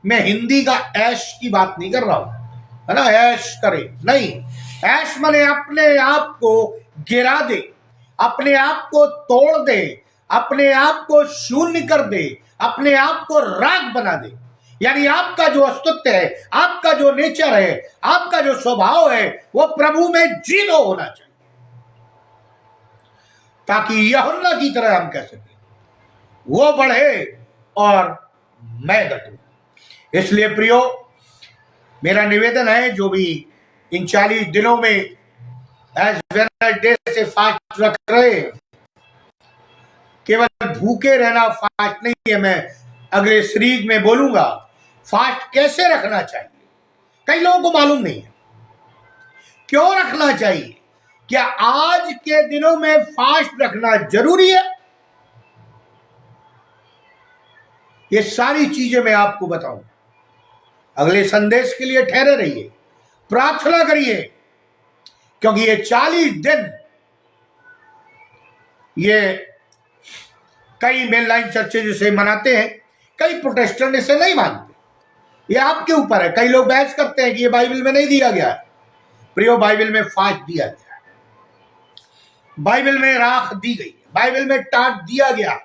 मैं हिंदी का ऐश की बात नहीं कर रहा हूं, है ना, ऐश करे नहीं। ऐश माने अपने आप को गिरा दे, अपने आप को तोड़ दे, अपने आप को शून्य कर दे, अपने आप को राख बना दे। यानी आपका जो अस्तित्व है, आपका जो नेचर है, आपका जो स्वभाव है, वो प्रभु में जीरो होना चाहिए, ताकि यूहन्ना की तरह हम कह सकें वो बढ़े और मैं घटूं। इसलिए प्रियो, मेरा निवेदन है, जो भी इन 40 दिनों में ऐश वेडनेसडे से फास्ट रख रहे, केवल भूखे रहना फास्ट नहीं है। मैं अगले सीरीज में बोलूंगा फास्ट कैसे रखना चाहिए। कई लोगों को मालूम नहीं है क्यों रखना चाहिए। क्या आज के दिनों में फास्ट रखना जरूरी है? ये सारी चीजें मैं आपको बताऊं। अगले संदेश के लिए ठहरे रहिए, प्रार्थना करिए, क्योंकि ये 40 दिन ये कई मेनलाइन चर्चेज इसे मनाते हैं, कई प्रोटेस्टेंट इसे नहीं मानते। ये आपके ऊपर है। कई लोग बहस करते हैं कि ये बाइबल में नहीं दिया गया है। प्रियो, बाइबल में फास्ट दिया गया है, बाइबल में राख दी गई है, बाइबल में टाट दिया गया।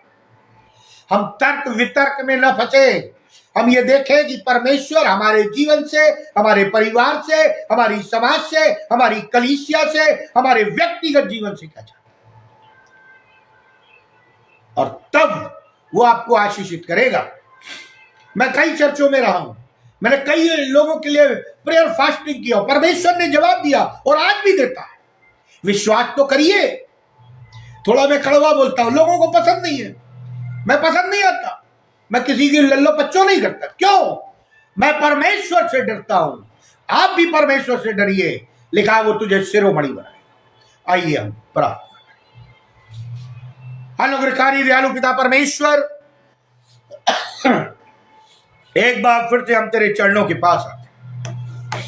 हम तर्क वितर्क में न फंसे। हम ये देखें कि परमेश्वर हमारे जीवन से, हमारे परिवार से, हमारी समाज से, हमारी कलीसिया से, हमारे व्यक्तिगत जीवन से क्या चाहता है, और तब वो आपको आशीषित करेगा। मैं कई चर्चों में रहा हूं, मैंने कई लोगों के लिए प्रेयर फास्टिंग किया, परमेश्वर ने जवाब दिया और आज भी देता है। विश्वास तो करिए। थोड़ा मैं कड़वा बोलता हूं, लोगों को पसंद नहीं है, मैं पसंद नहीं आता, मैं किसी की लल्लो पच्चो नहीं करता। क्यों? मैं परमेश्वर से डरता हूं। आप भी परमेश्वर से डरिए, लिखा है वो तुझे शिरोमणि बनाएगा। आइए हम प्रार्थना करें। अनुग्रहकारी दयालु पिता परमेश्वर, एक बार फिर से हम तेरे चरणों के पास आते हैं।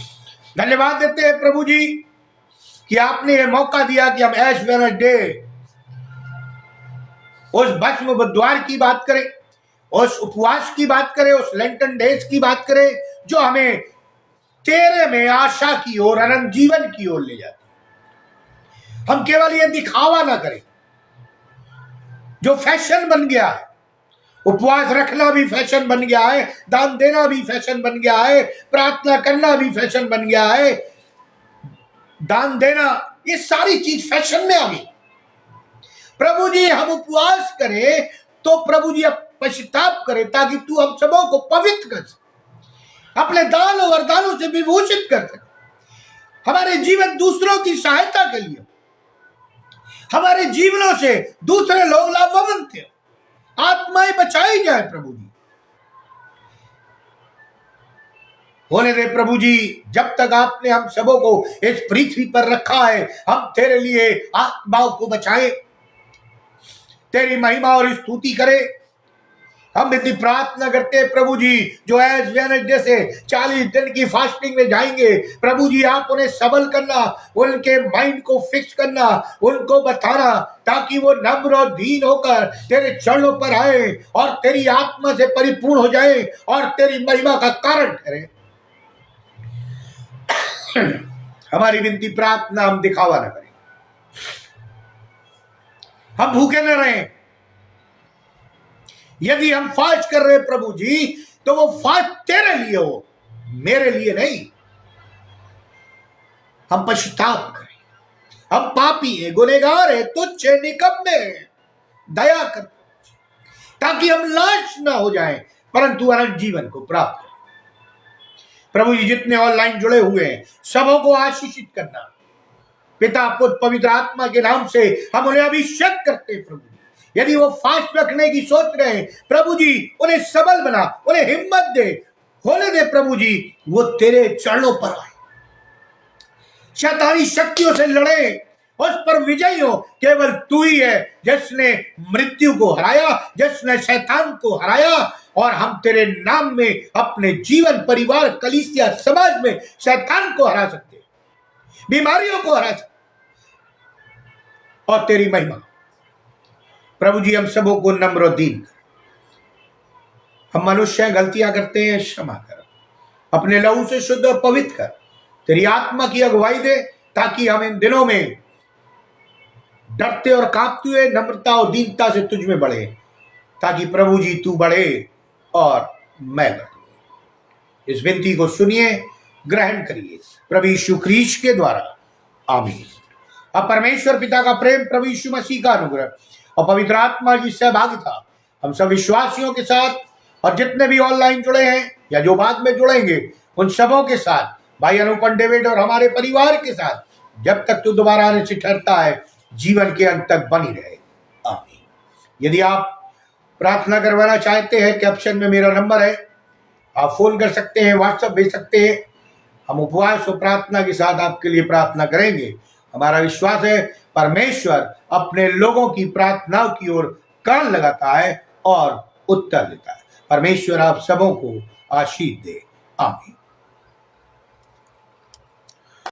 धन्यवाद देते हैं प्रभु जी कि आपने ये मौका दिया कि हम ऐश वेडनेसडे उस भस्म बुधवार की बात करें, उस उपवास की बात करें, उस लेंटन डेज की बात करें, जो हमें तेरे में आशा की ओर, अनंत जीवन की ओर ले जाती है। हम केवल ये दिखावा ना करें जो फैशन बन गया है। उपवास रखना भी फैशन बन गया है, दान देना भी फैशन बन गया है, प्रार्थना करना भी फैशन बन गया है, दान देना, ये सारी चीज फैशन में आ गई। प्रभु जी, हम उपवास करें तो प्रभु जी पश्चाताप करें, ताकि तू हम सबों को पवित्र कर सके, अपने दान और वरदानों से विभूषित कर सके, हमारे जीवन दूसरों की सहायता के लिए, हमारे जीवनों से दूसरे लोग लाभवान थे, आत्माएं बचाई जाए। प्रभु जी, होने दे प्रभु जी, जब तक आपने हम सबों को इस पृथ्वी पर रखा है, हम तेरे लिए आत्माओं को बचाए, तेरी महिमा और स्तुति करे। हम यदि प्रार्थना करते हैं प्रभु जी जो एज वेडनेसडे से 40 दिन की फास्टिंग में जाएंगे, प्रभु जी आप उन्हें सबल करना, उनके माइंड को फिक्स करना, उनको बताना, ताकि वो नम्र और दीन होकर तेरे चरणों पर आए और तेरी आत्मा से परिपूर्ण हो जाए और तेरी महिमा का कारण ठहरे। हमारी विनती प्रार्थना, हम दिखावा न करें, हम भूखे न रहें। यदि हम फास्ट कर रहे हैं प्रभु जी, तो वो फास्ट तेरे लिए हो, मेरे लिए नहीं। हम पश्चाताप करें, हम पापी है, गुनहगार है, तुच्छ है, निकम्मे हैं, दया कर, ताकि हम नाश ना हो जाएं, परंतु अनंत जीवन को प्राप्त करें। प्रभु जी जितने ऑनलाइन जुड़े हुए हैं सबों को आशीषित करना, पिता पुत्र पवित्र आत्मा के नाम से हम उन्हें अभिषेक करते हैं। प्रभु यदि वो फास्ट रखने की सोच रहे हैं प्रभु जी, उन्हें सबल बना, उन्हें हिम्मत दे, होने दे प्रभु जी, वो तेरे चरणों पर आए, शैतानी शक्तियों से लड़े, उस पर विजयी हो। केवल तू ही है जिसने मृत्यु को हराया, जिसने शैतान को हराया, और हम तेरे नाम में अपने जीवन, परिवार, कलीसिया, समाज में शैतान को हरा सकते हैं, बीमारियों को हरा सकते और तेरी महिमा। प्रभु जी हम सबों को नम्र और दीन कर, हम मनुष्य हैं, गलतियां करते हैं, क्षमा कर, अपने लहू से शुद्ध और पवित्र कर, तेरी आत्मा की अगुवाई दे, ताकि हम इन दिनों में डरते और कांपते हुए नम्रता और दीनता से तुझ में बढ़े, ताकि प्रभु जी तू बढ़े और मैं बढ़ूं। इस विनती को सुनिए, ग्रहण करिए प्रभु यीशु ख्रीस्त के द्वारा, आमीन। अब परमेश्वर पिता का प्रेम, प्रभु यीशु मसीह का अनुग्रह और पवित्र आत्मा की सहभागिता हम सब विश्वासियों के साथ और जितने भी ऑनलाइन जुड़े हैं या जो बाद में जुड़ेंगे उन सबों के साथ, भाई अनुपम डेविड और हमारे परिवार के साथ, जब तक तू दोबारा आने से ठहरता है, जीवन के अंत तक बनी रहे, आमीन। यदि आप प्रार्थना करवाना चाहते हैं, कैप्शन में मेरा नंबर है, आप फोन कर सकते हैं, व्हाट्सएप भेज सकते हैं। हम उपवास और प्रार्थना के साथ आपके लिए प्रार्थना करेंगे। हमारा विश्वास है परमेश्वर अपने लोगों की प्रार्थनाओं की ओर कान लगाता है और उत्तर देता है। परमेश्वर आप सबों को आशीष दे, आमीन।